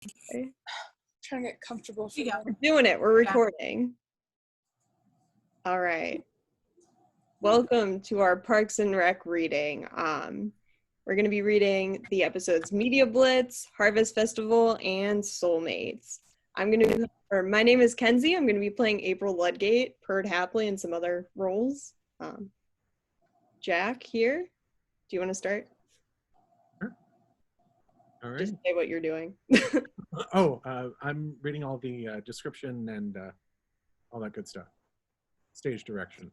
Okay. Trying to get comfortable. For We're doing it. We're recording. All right. Welcome to our Parks and Rec reading. We're going to be reading the episodes Media Blitz, Harvest Festival, and Soulmates. My name is Kenzie. I'm going to be playing April Ludgate, Perd Hapley, and some other roles. Jack here. Do you want to start? Sure. All right. Just say what you're doing. I'm reading all the description and all that good stuff. Stage direction.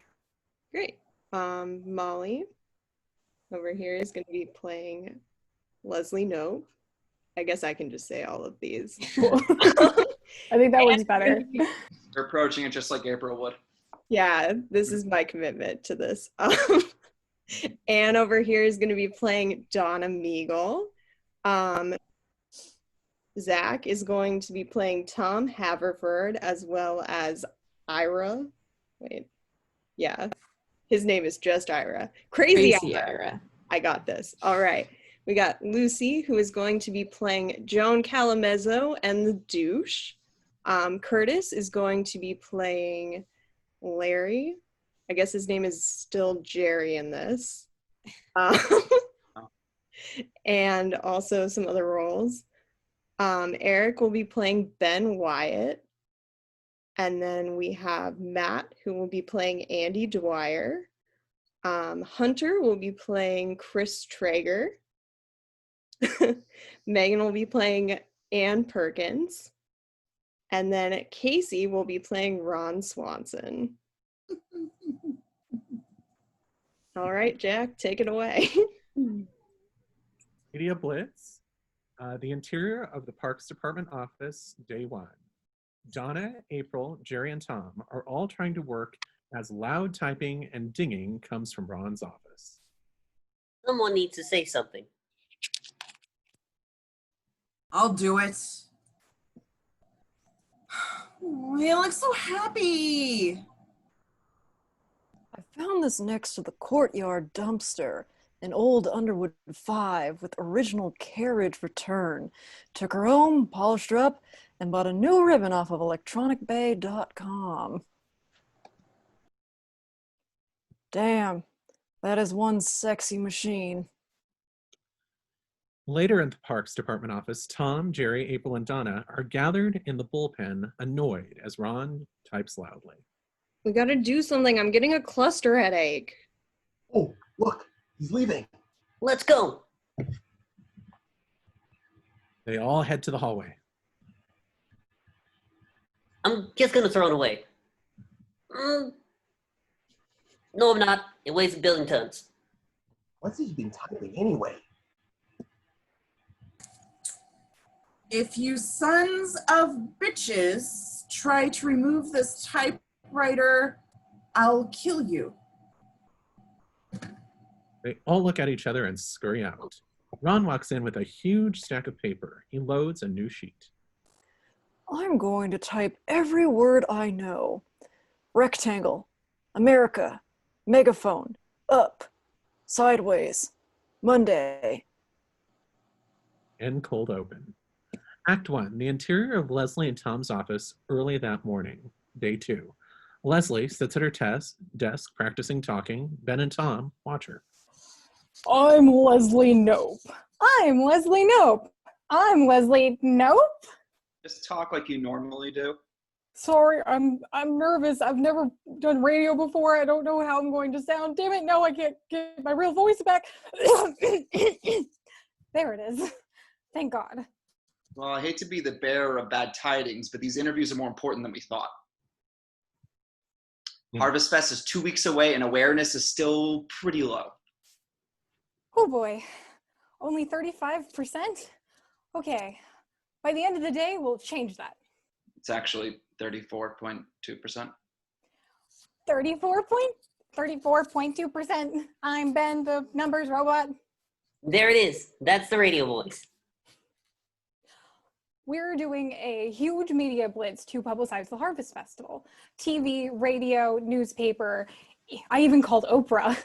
Great. Molly over here is going to be playing Leslie Nope. I guess I can just say all of these. Cool. I think that was better. They're approaching it just like April would. Yeah, this is my commitment to this. Anne over here is going to be playing Donna Meagle. Zach is going to be playing Tom Haverford, as well as Ira. Wait, yeah, his name is just Ira. Crazy Ira. I got this. All right. We got Lucy, who is going to be playing Joan Calamezzo and the Douche. Curtis is going to be playing Larry. I guess his name is still Jerry in this. And also some other roles. Eric will be playing Ben Wyatt. And then we have Matt, who will be playing Andy Dwyer. Hunter will be playing Chris Traeger. Megan will be playing Ann Perkins. And then Casey will be playing Ron Swanson. All right, Jack, take it away. Media Blitz. The interior of the Parks Department office, day one. Donna, April, Jerry, and Tom are all trying to work as loud typing and dinging comes from Ron's office. Someone needs to say something. I'll do it. Oh, he looks so happy. I found this next to the courtyard dumpster. An old Underwood 5 with original carriage return. Took her home, polished her up, and bought a new ribbon off of electronicbay.com. Damn, that is one sexy machine. Later in the Parks Department office, Tom, Jerry, April, and Donna are gathered in the bullpen, annoyed as Ron types loudly. We gotta do something. I'm getting a cluster headache. Oh, look, he's leaving. Let's go. They all head to the hallway. I'm just gonna throw it away. No, I'm not. It weighs a billion tons. What's he been typing anyway? If you sons of bitches try to remove this typewriter, I'll kill you. They all look at each other and scurry out. Ron walks in with a huge stack of paper. He loads a new sheet. I'm going to type every word I know. Rectangle, America, megaphone, up, sideways, Monday. End cold open. Act 1, the interior of Leslie and Tom's office early that morning, day 2. Leslie sits at her desk practicing talking. Ben and Tom watch her. I'm Leslie Nope. I'm Leslie Nope. I'm Leslie Nope. Just talk like you normally do. Sorry, I'm nervous. I've never done radio before. I don't know how I'm going to sound. Damn it, no, I can't get my real voice back. There it is. Thank God. Well, I hate to be the bearer of bad tidings, but these interviews are more important than we thought. Harvest Fest is 2 weeks away and awareness is still pretty low. Oh boy, only 35%? Okay, by the end of the day, we'll change that. It's actually 34.2%. 34.2%. I'm Ben, the numbers robot. There it is. That's the radio voice. We're doing a huge media blitz to publicize the Harvest Festival. TV, radio, newspaper. I even called Oprah.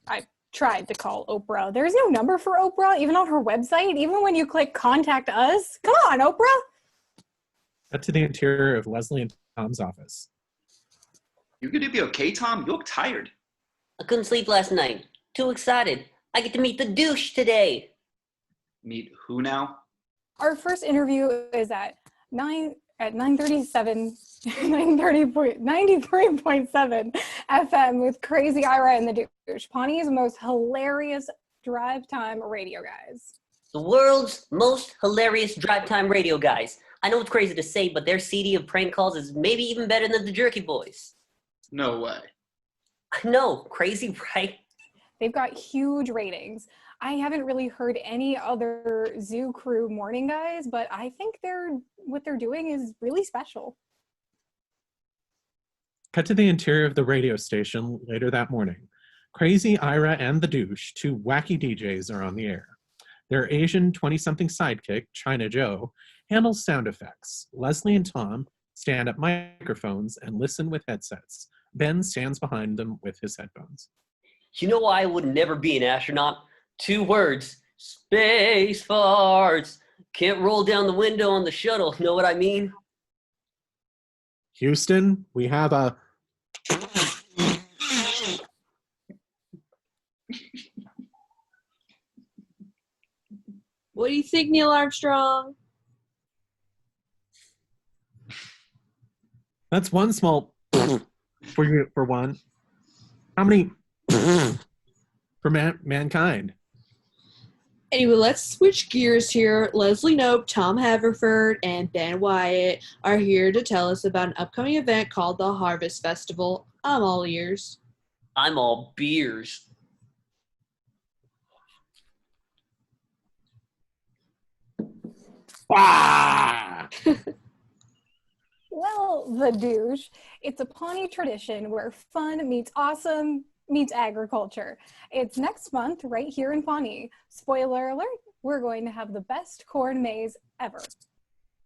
I tried to call Oprah. There's no number for Oprah, even on her website, even when you click contact us. Come on, Oprah. Cut to the interior of Leslie and Tom's office. You gonna be okay, Tom? You look tired. I couldn't sleep last night. Too excited. I get to meet the douche today. Meet who now? Our first interview is at 9:37, 93.7 FM with Crazy Ira and the Douche, Pawnee's most hilarious drive time radio guys. The world's most hilarious drive time radio guys. I know it's crazy to say, but their CD of prank calls is maybe even better than the Jerky Boys. No way. I know, crazy, right? They've got huge ratings. I haven't really heard any other Zoo Crew morning guys, but I think what they're doing is really special. Cut to the interior of the radio station later that morning. Crazy Ira and the Douche, two wacky DJs, are on the air. Their Asian 20-something sidekick, China Joe, handles sound effects. Leslie and Tom stand at microphones and listen with headsets. Ben stands behind them with his headphones. You know why I would never be an astronaut? 2 words. Space farts. Can't roll down the window on the shuttle. Know what I mean? Houston, we have a... What do you think, Neil Armstrong? That's one small for one. How many for mankind? Anyway, let's switch gears here. Leslie Knope, Tom Haverford, and Ben Wyatt are here to tell us about an upcoming event called the Harvest Festival. I'm all ears. I'm all beers. Ah! Well, the Douche, it's a Pawnee tradition where fun meets awesome meets agriculture. It's next month right here in Pawnee. Spoiler alert, we're going to have the best corn maze ever.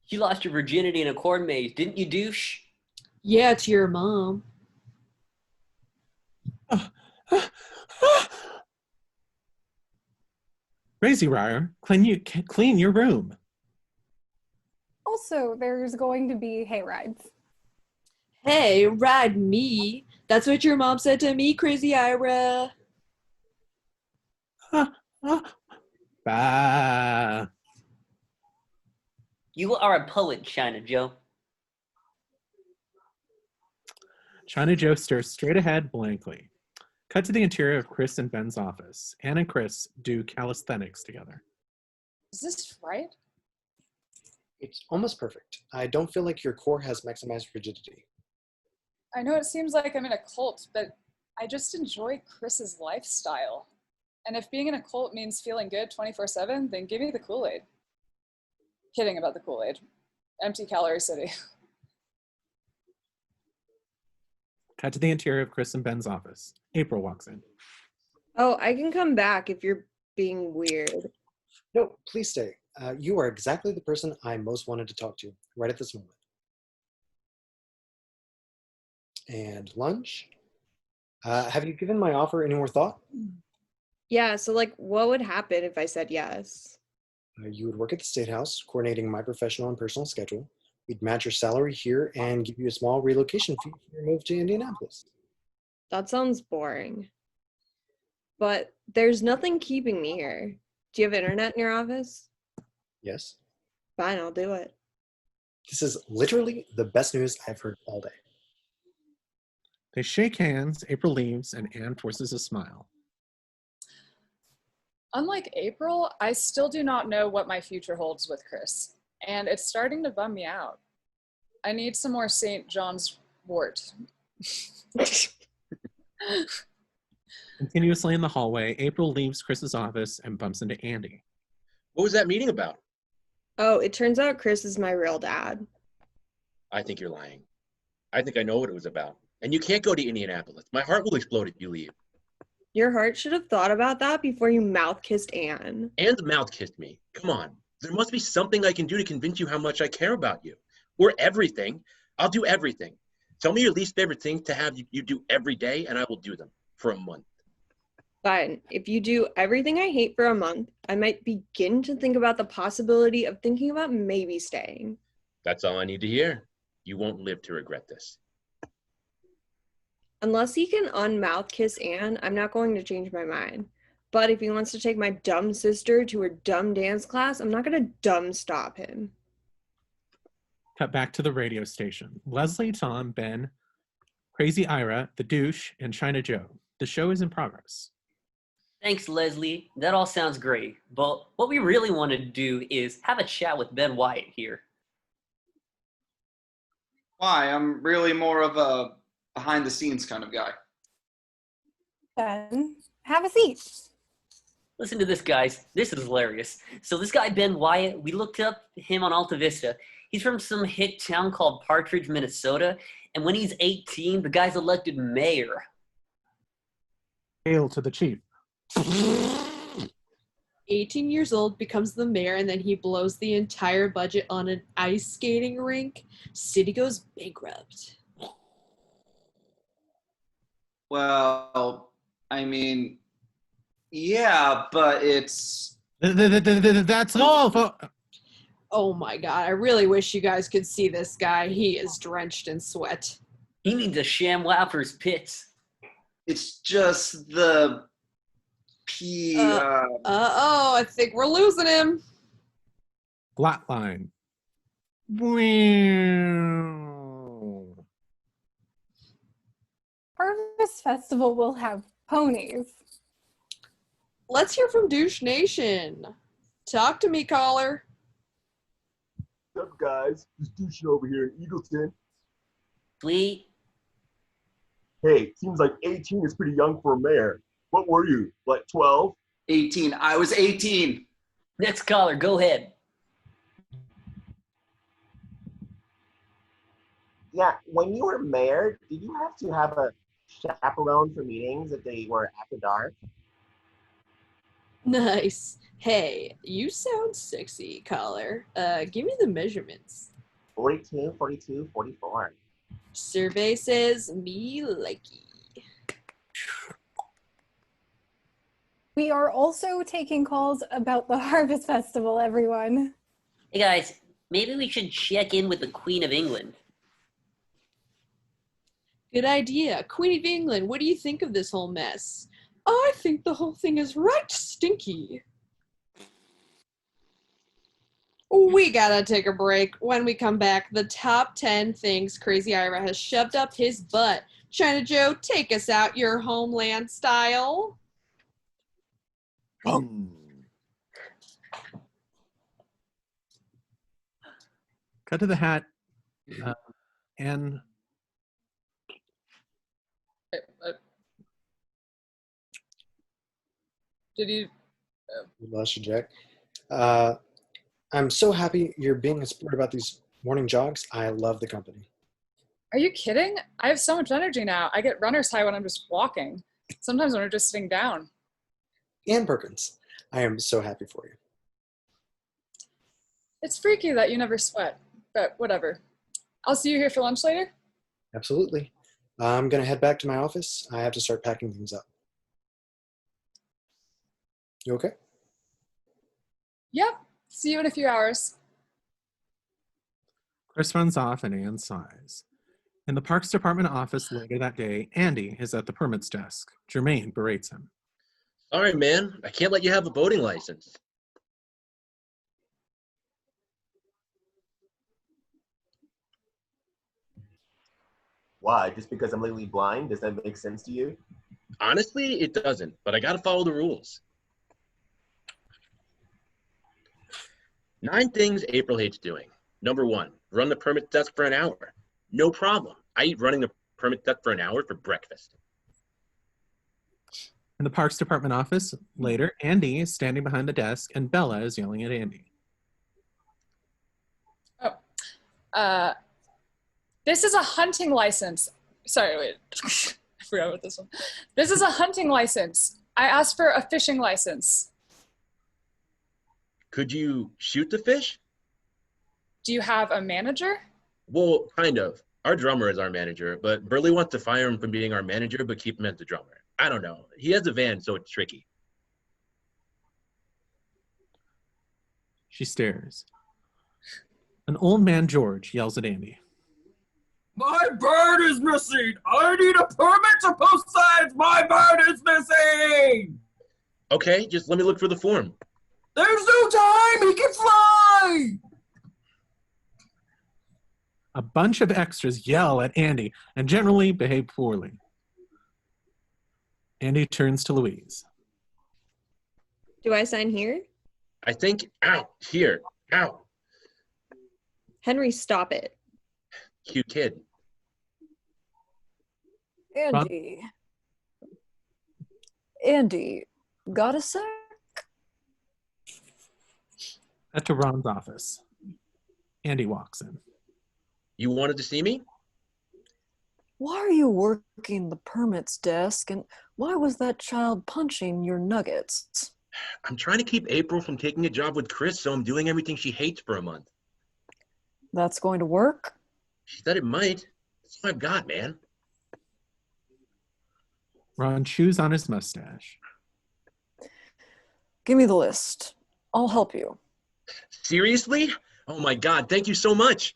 You lost your virginity in a corn maze, didn't you, douche? Yeah, to your mom. Crazy Ryer, clean your room. Also, there's going to be hay rides. Hey, ride me. That's what your mom said to me, Crazy Ira. Bah. You are a poet, China Joe. China Joe stares straight ahead blankly. Cut to the interior of Chris and Ben's office. Anne and Chris do calisthenics together. Is this right? It's almost perfect. I don't feel like your core has maximized rigidity. I know it seems like I'm in a cult, but I just enjoy Chris's lifestyle. And if being in a cult means feeling good 24/7, then give me the Kool-Aid. Kidding about the Kool-Aid. Empty calorie city. Cut to the interior of Chris and Ben's office. April walks in. Oh, I can come back if you're being weird. No, please stay. You are exactly the person I most wanted to talk to right at this moment. And lunch? Have you given my offer any more thought? Yeah, so like what would happen if I said yes? You would work at the State House, coordinating my professional and personal schedule. We'd match your salary here and give you a small relocation fee for your move to Indianapolis. That sounds boring. But there's nothing keeping me here. Do you have internet in your office? Yes. Fine, I'll do it. This is literally the best news I've heard all day. They shake hands, April leaves, and Anne forces a smile. Unlike April, I still do not know what my future holds with Chris, and it's starting to bum me out. I need some more St. John's wort. Continuously in the hallway, April leaves Chris's office and bumps into Andy. What was that meeting about? Oh, it turns out Chris is my real dad. I think you're lying. I think I know what it was about. And you can't go to Indianapolis. My heart will explode if you leave. Your heart should have thought about that before you mouth-kissed Anne. And mouth-kissed me. Come on. There must be something I can do to convince you how much I care about you. Or everything. I'll do everything. Tell me your least favorite things to have you do every day, and I will do them for a month. Fine. If you do everything I hate for a month, I might begin to think about the possibility of thinking about maybe staying. That's all I need to hear. You won't live to regret this. Unless he can unmouth kiss Anne, I'm not going to change my mind. But if he wants to take my dumb sister to her dumb dance class, I'm not going to dumb stop him. Cut back to the radio station. Leslie, Tom, Ben, Crazy Ira, The Douche, and China Joe. The show is in progress. Thanks, Leslie. That all sounds great. But what we really want to do is have a chat with Ben Wyatt here. Why? I'm really more of a behind the scenes kind of guy. Ben, have a seat. Listen to this, guys. This is hilarious. So this guy, Ben Wyatt, we looked up him on Alta Vista. He's from some hick town called Partridge, Minnesota. And when he's 18, the guy's elected mayor. Hail to the chief. 18 years old, becomes the mayor, and then he blows the entire budget on an ice skating rink. City goes bankrupt. Well, I mean, yeah, but it's... That's all. Oh my god, I really wish you guys could see this guy. He is drenched in sweat. He needs a ShamWow for his pits. It's just the... Uh-oh, I think we're losing him. Flatline. Harvest Festival will have ponies. Let's hear from Douche Nation. Talk to me, caller. What's up, guys? Just douching over here in Eagleton. Sweet. Hey, seems like 18 is pretty young for a mayor. What were you, like 12? 18. I was 18. Next caller, go ahead. Yeah, when you were mayor, did you have to have a chaperone for meetings if they were after dark? Nice. Hey, you sound sexy, caller. Give me the measurements. 42, 42, 44. Survey says me likey. We are also taking calls about the Harvest Festival, everyone. Hey guys, maybe we should check in with the Queen of England. Good idea. Queen of England, what do you think of this whole mess? I think the whole thing is right stinky. We gotta take a break. When we come back, the top 10 things Crazy Ira has shoved up his butt. China Joe, take us out your homeland style. Cut to the hat. And Did you? We lost you, Jack. I'm so happy you're being a sport about these morning jogs. I love the company. Are you kidding? I have so much energy now. I get runner's high when I'm just walking. Sometimes when I'm just sitting down. Ann Perkins, I am so happy for you. It's freaky that you never sweat, but whatever. I'll see you here for lunch later. Absolutely. I'm going to head back to my office. I have to start packing things up. You okay? Yep. See you in a few hours. Chris runs off and Anne sighs. In the Parks Department office later that day, Andy is at the permits desk. Jermaine berates him. Sorry, man. I can't let you have a boating license. Why? Just because I'm legally blind? Does that make sense to you? Honestly, it doesn't, but I gotta follow the rules. 9 things April hates doing. Number 1, run the permit desk for an hour. No problem. I eat running the permit desk for an hour for breakfast. In the Parks Department office later, Andy is standing behind the desk and Bella is yelling at Andy. This is a hunting license. Sorry, wait. I forgot about this one. This is a hunting license. I asked for a fishing license. Could you shoot the fish? Do you have a manager? Well, kind of. Our drummer is our manager, but Burley wants to fire him from being our manager, but keep him as the drummer. I don't know. He has a van, so it's tricky. She stares. An old man, George, yells at Andy. My bird is missing! I need a permit to post signs! My bird is missing! Okay, just let me look for the form. There's no time! He can fly! A bunch of extras yell at Andy and generally behave poorly. Andy turns to Louise. Do I sign here? I think, ow, here, ow. Henry, stop it. Cute kid. Andy. Andy, got a sec? Cut to Ron's office. Andy walks in. You wanted to see me? Why are you working the permits desk, and why was that child punching your nuggets? I'm trying to keep April from taking a job with Chris, so I'm doing everything she hates for a month. That's going to work? She said it might. That's what I've got, man. Ron chews on his mustache. Give me the list. I'll help you. Seriously? Oh my God, thank you so much.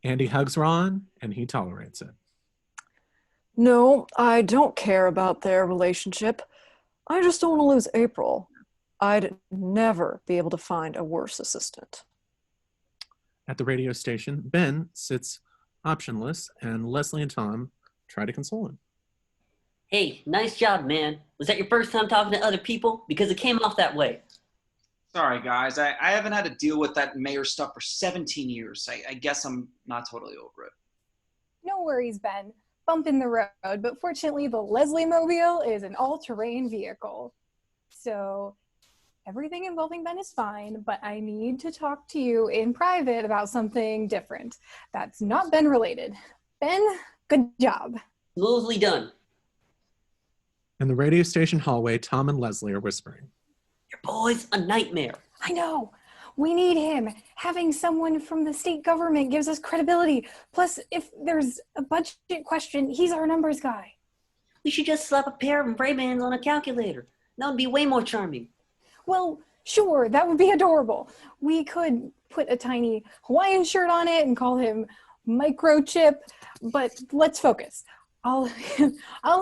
Andy hugs Ron, and he tolerates it. No, I don't care about their relationship. I just don't want to lose April. I'd never be able to find a worse assistant. At the radio station, Ben sits optionless, and Leslie and Tom try to console him. Hey, nice job, man. Was that your first time talking to other people? Because it came off that way. Sorry, guys. I haven't had to deal with that mayor stuff for 17 years. I guess I'm not totally over it. No worries, Ben. Bump in the road, but fortunately the Leslie Mobile is an all-terrain vehicle. So everything involving Ben is fine, but I need to talk to you in private about something different. That's not Ben related. Ben, good job. Smoothly done. In the radio station hallway, Tom and Leslie are whispering. Your boy's a nightmare. I know. We need him. Having someone from the state government gives us credibility. Plus, if there's a budget question, he's our numbers guy. We should just slap a pair of Ray-Bans on a calculator. That would be way more charming. Well, sure, that would be adorable. We could put a tiny Hawaiian shirt on it and call him Microchip, but let's focus. I'll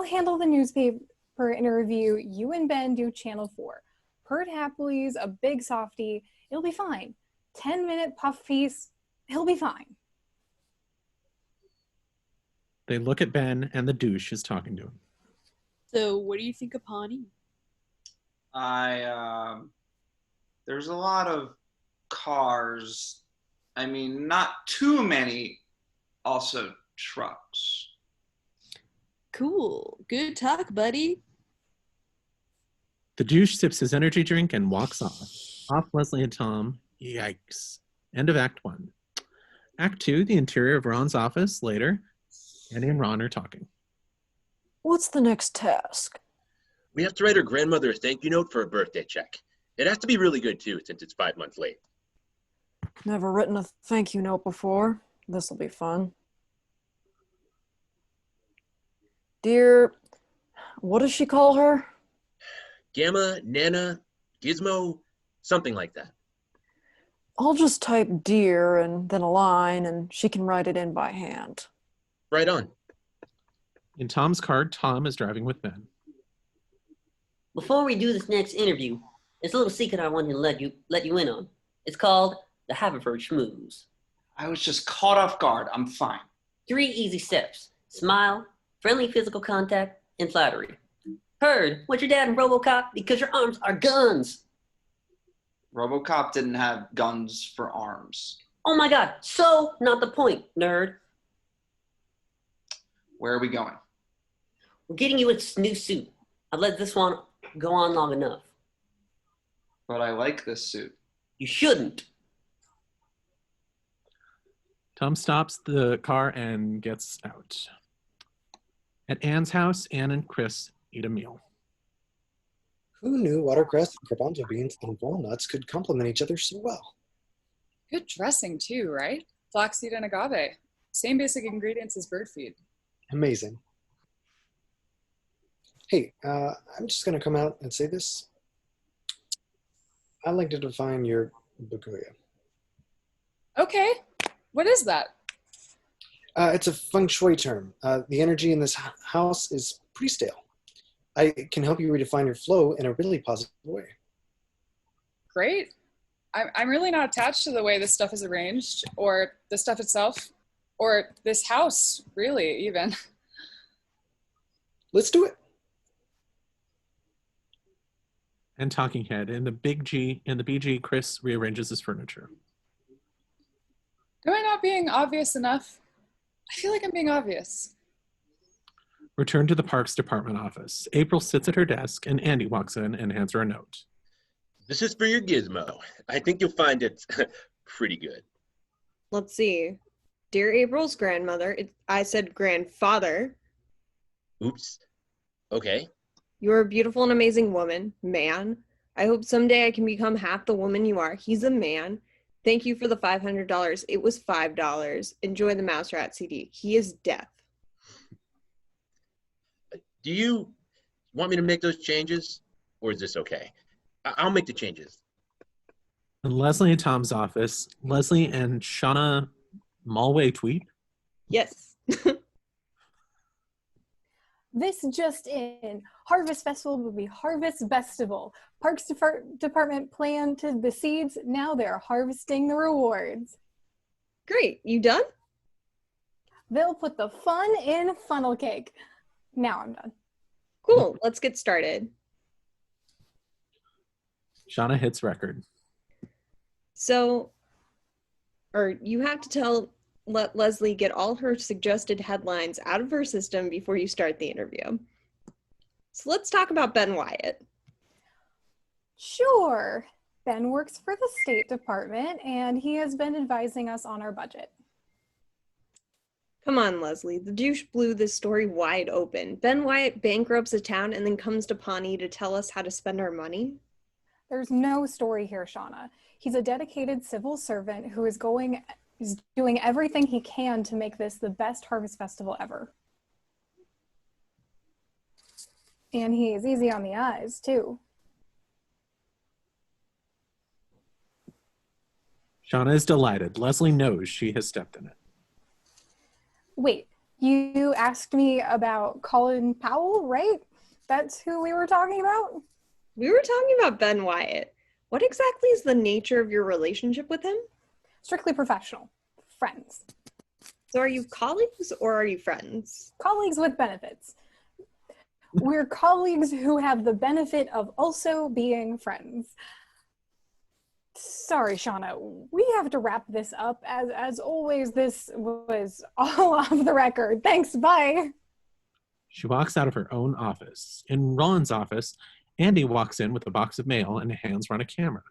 handle the newspaper interview. You and Ben do Channel 4. Pert Happy's a big softie. It'll be fine. 10-minute puff piece. He'll be fine. They look at Ben, and the douche is talking to him. So, what do you think of Pawnee? There's a lot of cars. I mean, not too many. Also, trucks. Cool. Good talk, buddy. The douche sips his energy drink and walks off. Off Leslie and Tom. Yikes. End of Act 1. Act 2, the interior of Ron's office. Later, Andy and Ron are talking. What's the next task? We have to write her grandmother a thank you note for a birthday check. It has to be really good, too, since it's 5 months late. Never written a thank you note before. This'll be fun. Dear, what does she call her? Gamma, Nana, Gizmo, something like that. I'll just type dear and then a line, and she can write it in by hand. Right on. In Tom's car, Tom is driving with Ben. Before we do this next interview, there's a little secret I want to let you in on. It's called the Haverford Schmooze. I was just caught off guard. I'm fine. 3 easy steps. Smile, friendly physical contact, and flattery. Heard, what's your dad in RoboCop? Because your arms are guns. RoboCop didn't have guns for arms. Oh my God, so not the point, nerd. Where are we going? We're getting you a new suit. I've let this one go on long enough. But I like this suit. You shouldn't. Tom stops the car and gets out. At Anne's house, Anne and Chris eat a meal. Who knew watercress, garbanzo beans, and walnuts could complement each other so well? Good dressing too, right? Flaxseed and agave. Same basic ingredients as bird feed. Amazing. Hey, I'm just going to come out and say this. I'd like to define your Bakuya. Okay. What is that? It's a feng shui term. The energy in this house is pretty stale. I can help you redefine your flow in a really positive way. Great. I'm really not attached to the way this stuff is arranged, or the stuff itself, or this house, really, even. Let's do it. And talking head. In the BG, Chris rearranges his furniture. Am I not being obvious enough? I feel like I'm being obvious. Return to the Parks Department office. April sits at her desk and Andy walks in and hands her a note. This is for your gizmo. I think you'll find it pretty good. Let's see. Dear April's grandmother, I said grandfather. Oops. Okay. You're a beautiful and amazing woman, man. I hope someday I can become half the woman you are. He's a man. Thank you for the $500. It was $5. Enjoy the Mouse Rat CD. He is deaf. Do you want me to make those changes, or is this okay? I'll make the changes. In Leslie and Tom's office, Leslie and Shauna Malway tweet. Yes. This just in. Harvest Festival will be Harvest Festival. Parks Department planted the seeds. Now they're harvesting the rewards. Great. You done? They'll put the fun in funnel cake. Now I'm done. Cool. Let's get started. Shauna hits record. So, you have to let Leslie get all her suggested headlines out of her system before you start the interview. So let's talk about Ben Wyatt. Sure. Ben works for the State Department and he has been advising us on our budget. Come on, Leslie. The douche blew this story wide open. Ben Wyatt bankrupts a town and then comes to Pawnee to tell us how to spend our money? There's no story here, Shauna. He's a dedicated civil servant who is doing everything he can to make this the best harvest festival ever. And he is easy on the eyes, too. Shauna is delighted. Leslie knows she has stepped in it. Wait, you asked me about Colin Powell, right? That's who we were talking about? We were talking about Ben Wyatt. What exactly is the nature of your relationship with him? Strictly professional. Friends. So are you colleagues or are you friends? Colleagues with benefits. We're colleagues who have the benefit of also being friends. Sorry, Shauna, we have to wrap this up. As always, this was all off the record. Thanks, bye. She walks out of her own office. In Roland's office, Andy walks in with a box of mail and hands Ron a camera.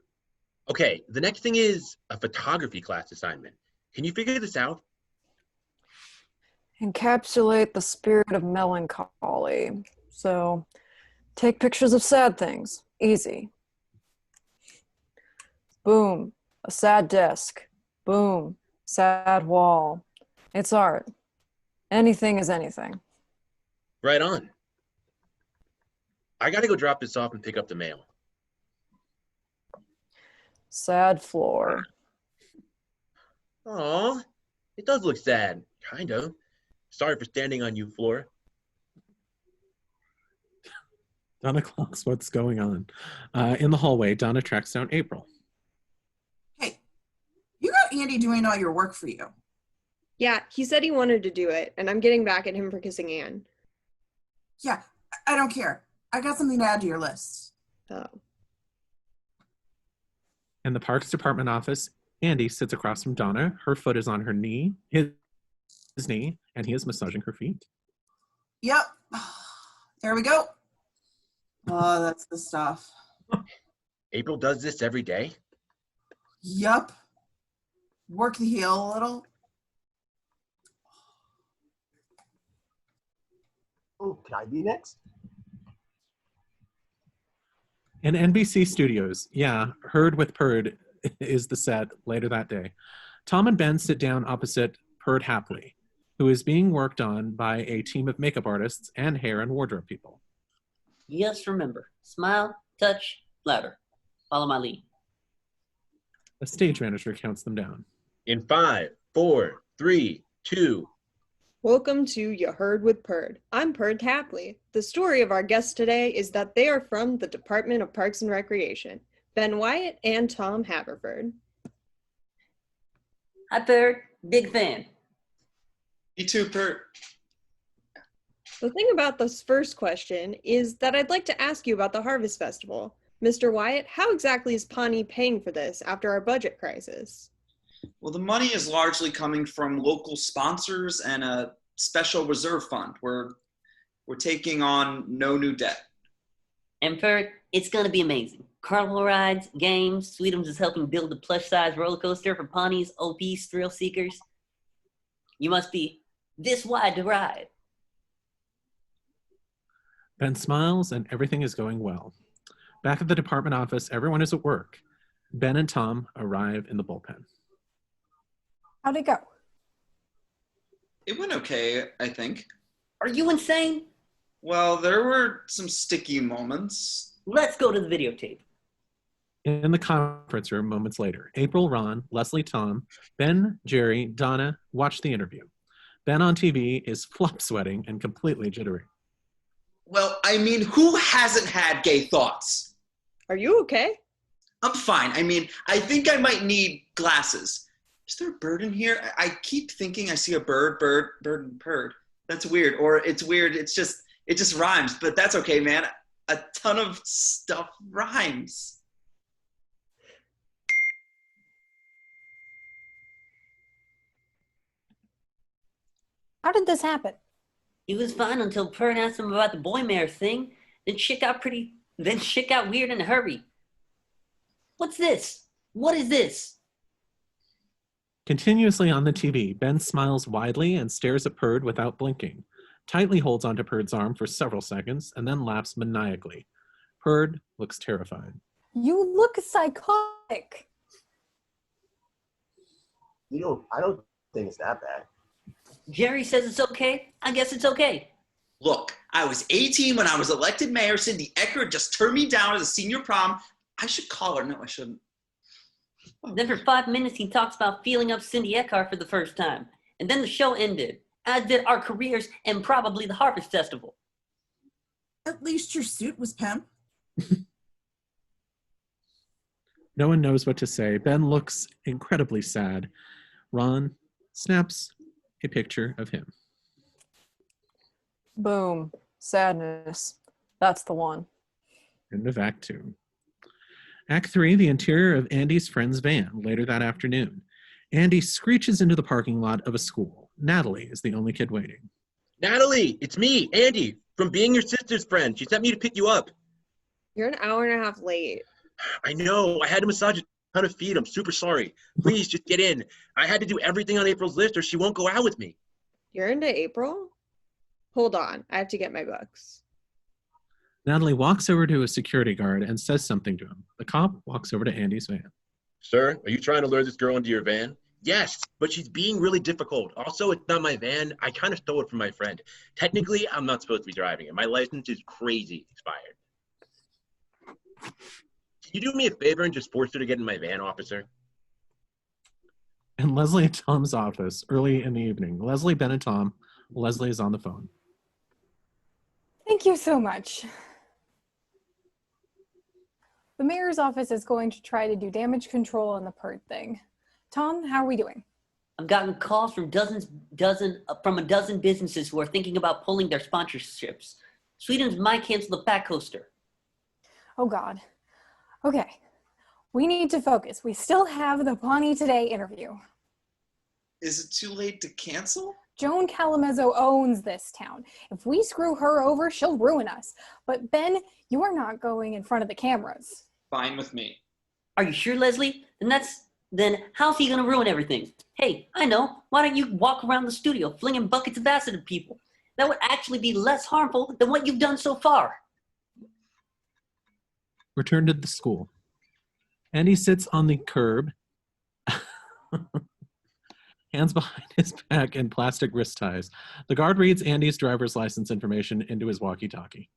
Okay, the next thing is a photography class assignment. Can you figure this out? Encapsulate the spirit of melancholy. So, take pictures of sad things. Easy. Boom, a sad desk. Boom, sad wall. It's art. Anything is anything. Right on. I gotta go drop this off and pick up the mail. Sad floor. Aw, it does look sad, kind of. Sorry for standing on you, Floor. Donna clocks what's going on. In the hallway, Donna tracks down April. Hey, you got Andy doing all your work for you. Yeah, he said he wanted to do it, and I'm getting back at him for kissing Anne. Yeah, I don't care. I got something to add to your list. Oh. In the Parks Department office, Andy sits across from Donna. Her foot is on her knee, his knee, and he is massaging her feet. Yep. There we go. Oh, that's the stuff. April does this every day? Yup. Work the heel a little. Oh, can I be next? In NBC Studios, yeah, Heard with Purd is the set later that day. Tom and Ben sit down opposite Purd Hapley, who is being worked on by a team of makeup artists and hair and wardrobe people. Just remember, smile, touch, louder. Follow my lead. The stage manager counts them down. In 5, 4, 3, 2. Welcome to You Heard with Perd. I'm Perd Tapley. The story of our guests today is that they are from the Department of Parks and Recreation, Ben Wyatt and Tom Haverford. Hi, Perd. Big fan. Me too, Perd. The thing about this first question is that I'd like to ask you about the Harvest Festival. Mr. Wyatt, how exactly is Pawnee paying for this after our budget crisis? Well, the money is largely coming from local sponsors and a special reserve fund. We're taking on no new debt. And Perd, it's going to be amazing. Carnival rides, games, Sweetums is helping build a plush-size roller coaster for Pawnee's obese thrill seekers. You must be this wide to ride. Ben smiles and everything is going well. Back at the department office, everyone is at work. Ben and Tom arrive in the bullpen. How'd it go? It went okay, I think. Are you insane? Well, there were some sticky moments. Let's go to the videotape. In the conference room moments later, April, Ron, Leslie, Tom, Ben, Jerry, Donna watch the interview. Ben on TV is flop sweating and completely jittery. Well, I mean, who hasn't had gay thoughts? Are you okay? I'm fine. I mean, I think I might need glasses. Is there a bird in here? I keep thinking I see a bird, and perd. That's weird. Or it's weird. It just rhymes, but that's okay, man. A ton of stuff rhymes. How did this happen? He was fine until Perd asked him about the boy mare thing. Then shit got weird in a hurry. What's this? What is this? Continuously on the TV, Ben smiles widely and stares at Perd without blinking, tightly holds onto Perd's arm for several seconds, and then laughs maniacally. Perd looks terrified. You look psychotic. I don't think it's that bad. Jerry says it's okay. I guess it's okay. Look, I was 18 when I was elected mayor. Cindy Eckert just turned me down as a senior prom. I should call her. No, I shouldn't. Then for 5 minutes, he talks about feeling up Cindy Eckhart for the first time. And then the show ended, as did our careers and probably the Harvest Festival. At least your suit was pimp. No one knows what to say. Ben looks incredibly sad. Ron snaps a picture of him. Boom. Sadness. That's the one. End of Act 2. Act 3, the interior of Andy's friend's van, later that afternoon. Andy screeches into the parking lot of a school. Natalie is the only kid waiting. Natalie, it's me, Andy, from being your sister's friend. She sent me to pick you up. You're an hour and a half late. I know. I had to massage a ton of feet. I'm super sorry. Please, just get in. I had to do everything on April's list or she won't go out with me. You're into April? Hold on. I have to get my books. Natalie walks over to a security guard and says something to him. The cop walks over to Andy's van. Sir, are you trying to lure this girl into your van? Yes, but she's being really difficult. Also, it's not my van. I kind of stole it from my friend. Technically, I'm not supposed to be driving it. My license is crazy expired. Can you do me a favor and just force her to get in my van, officer? In Leslie and Tom's office, early in the evening. Leslie, Ben, and Tom. Leslie is on the phone. Thank you so much. The mayor's office is going to try to do damage control on the Perd thing. Tom, how are we doing? I've gotten calls from a dozen businesses who are thinking about pulling their sponsorships. Sweden's might cancel the back coaster. Oh God. Okay. We need to focus. We still have the Pawnee Today interview. Is it too late to cancel? Joan Calamezzo owns this town. If we screw her over, she'll ruin us. But Ben, you are not going in front of the cameras. Fine with me. Are you sure, Leslie? Then how's he gonna ruin everything? Hey, I know. Why don't you walk around the studio flinging buckets of acid at people? That would actually be less harmful than what you've done so far. Return to the school. Andy sits on the curb, hands behind his back and plastic wrist ties. The guard reads Andy's driver's license information into his walkie-talkie.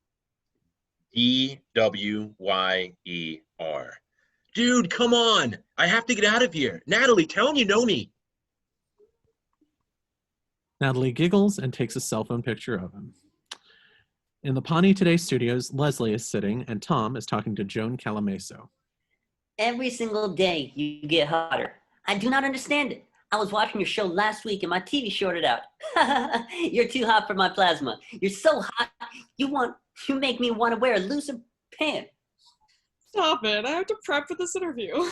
E-W-Y-E-R. Dude, come on. I have to get out of here. Natalie, tell him you know me. Natalie giggles and takes a cell phone picture of him. In the Pawnee Today studios, Leslie is sitting and Tom is talking to Joan Calameso. Every single day you get hotter. I do not understand it. I was watching your show last week and my TV shorted out. You're too hot for my plasma. You're so hot, you make me want to wear a looser pant. Stop it. I have to prep for this interview.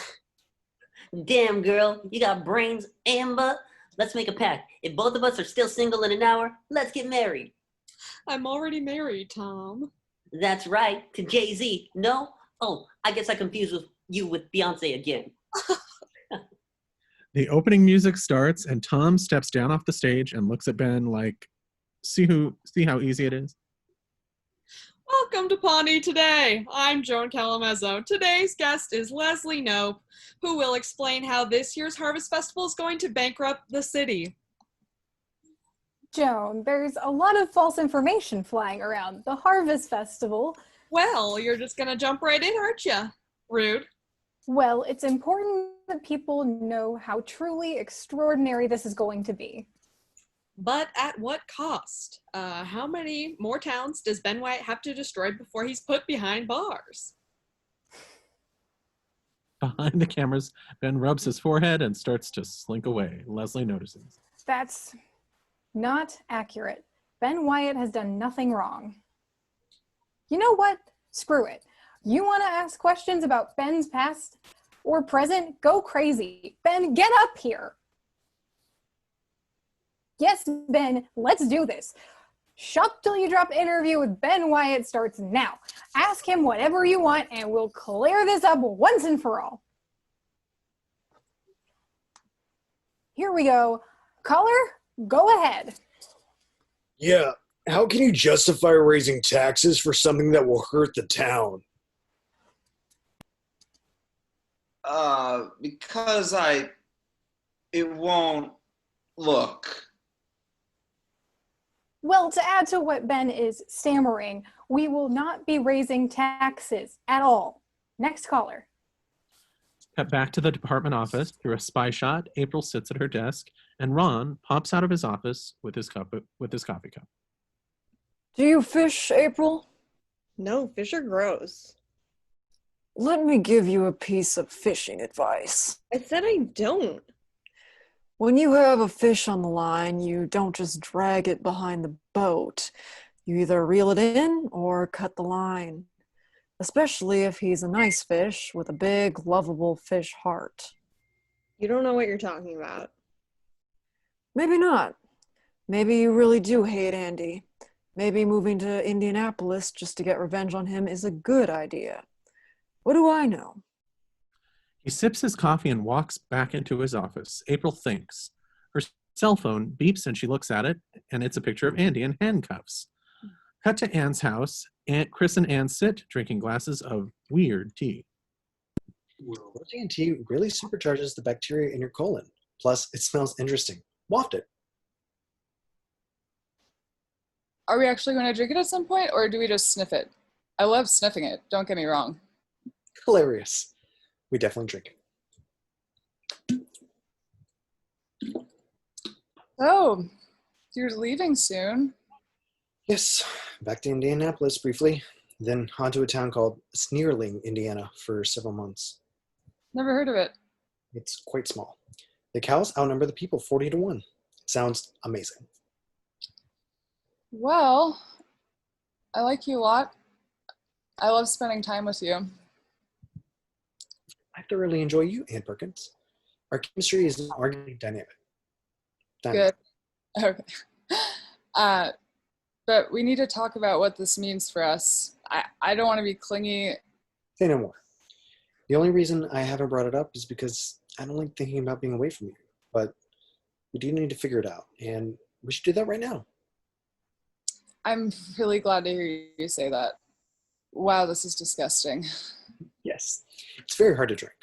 Damn, girl, you got brains and butt. Let's make a pact. If both of us are still single in an hour, let's get married. I'm already married, Tom. That's right, to Jay-Z. No? Oh, I guess I confused you with Beyonce again. The opening music starts and Tom steps down off the stage and looks at Ben like, see how easy it is? Welcome to Pawnee Today. I'm Joan Calameso. Today's guest is Leslie Knope, who will explain how this year's Harvest Festival is going to bankrupt the city. Joan, there's a lot of false information flying around the Harvest Festival. Well, you're just gonna jump right in, aren't you? Rude. Well, it's important that people know how truly extraordinary this is going to be. But at what cost? How many more towns does Ben Wyatt have to destroy before he's put behind bars? Behind the cameras, Ben rubs his forehead and starts to slink away. Leslie notices. That's not accurate. Ben Wyatt has done nothing wrong. You know what? Screw it. You want to ask questions about Ben's past or present? Go crazy. Ben, get up here. Yes, Ben, let's do this. Shop Till You Drop interview with Ben Wyatt starts now. Ask him whatever you want and we'll clear this up once and for all. Here we go. Caller, go ahead. Yeah, how can you justify raising taxes for something that will hurt the town? Because it won't look. Well, to add to what Ben is stammering, we will not be raising taxes at all. Next caller. Cut back to the department office. Through a spy shot, April sits at her desk, and Ron pops out of his office with his coffee cup. Do you fish, April? No, fish are gross. Let me give you a piece of fishing advice. I said I don't. When you have a fish on the line, you don't just drag it behind the boat. You either reel it in or cut the line. Especially if he's a nice fish with a big, lovable fish heart. You don't know what you're talking about. Maybe not. Maybe you really do hate Andy. Maybe moving to Indianapolis just to get revenge on him is a good idea. What do I know? He sips his coffee and walks back into his office. April thinks. Her cell phone beeps and she looks at it, and it's a picture of Andy in handcuffs. Cut to Anne's house. Chris and Anne sit, drinking glasses of weird tea. Roasting tea really supercharges the bacteria in your colon. Plus, it smells interesting. Waft it. Are we actually going to drink it at some point, or do we just sniff it? I love sniffing it, don't get me wrong. Hilarious. We definitely drink it. Oh, you're leaving soon. Yes, back to Indianapolis briefly, then on to a town called Sneerling, Indiana for several months. Never heard of it. It's quite small. The cows outnumber the people 40-1. Sounds amazing. Well, I like you a lot. I love spending time with you. I thoroughly enjoy you, Ann Perkins. Our chemistry is arguably dynamic. Good. Okay. But we need to talk about what this means for us. I don't want to be clingy. Say no more. The only reason I haven't brought it up is because I don't like thinking about being away from you. But we do need to figure it out, and we should do that right now. I'm really glad to hear you say that. Wow, this is disgusting. Yes. It's very hard to drink.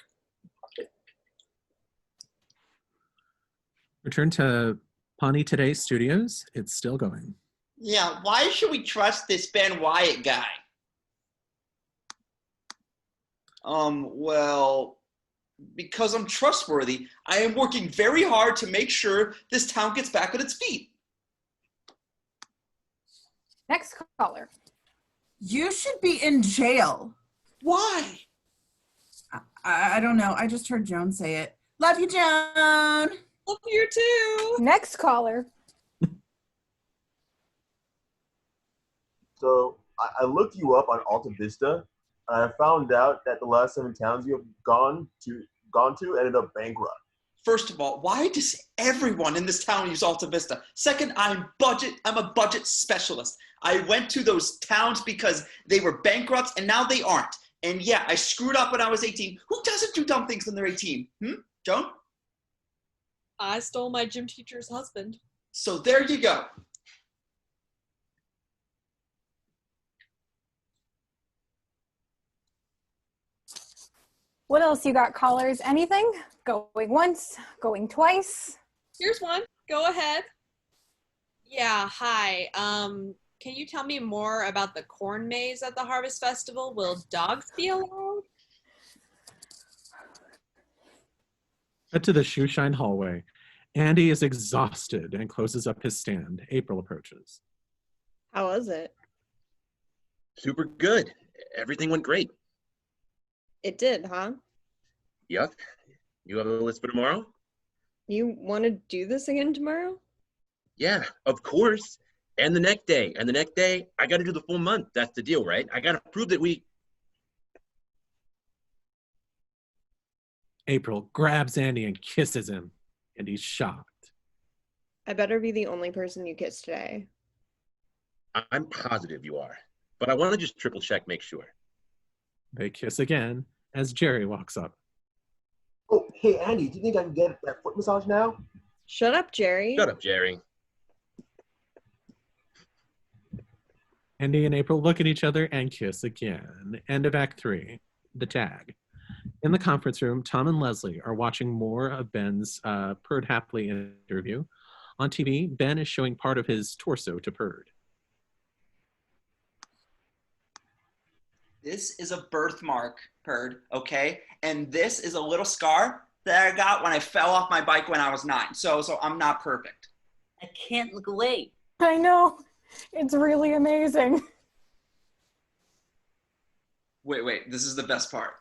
Return to Pawnee Today studios. It's still going. Yeah, why should we trust this Ben Wyatt guy? Well, because I'm trustworthy, I am working very hard to make sure this town gets back on its feet. Next caller. You should be in jail. Why? I don't know. I just heard Joan say it. Love you, Joan. Love you too. Next caller. So I looked you up on Alta Vista, and I found out that the last 7 towns you have gone to ended up bankrupt. First of all, why does everyone in this town use Alta Vista? Second, I'm a budget specialist. I went to those towns because they were bankrupts and now they aren't. And yeah, I screwed up when I was 18. Who doesn't do dumb things when they're 18? Joan? I stole my gym teacher's husband. So there you go. What else you got, callers? Anything? Going once, going twice. Here's one. Go ahead. Yeah, hi. Can you tell me more about the corn maze at the Harvest Festival? Will dogs be allowed? Cut to the shoeshine hallway. Andy is exhausted and closes up his stand. April approaches. How was it? Super good. Everything went great. It did, huh? Yup. You have a list for tomorrow? You want to do this again tomorrow? Yeah, of course. And the next day. And the next day, I got to do the full month. That's the deal, right? I got to prove that we... April grabs Andy and kisses him, and he's shocked. I better be the only person you kiss today. I'm positive you are. But I want to just triple check, make sure. They kiss again as Jerry walks up. Oh, hey, Andy, do you think I can get that foot massage now? Shut up, Jerry. Shut up, Jerry. Andy and April look at each other and kiss again. End of Act 3, the tag. In the conference room, Tom and Leslie are watching more of Ben's Perd Happily interview. On TV, Ben is showing part of his torso to Perd. This is a birthmark, Perd, okay? And this is a little scar that I got when I fell off my bike when I was 9. So I'm not perfect. I can't look away. I know. It's really amazing. Wait, this is the best part.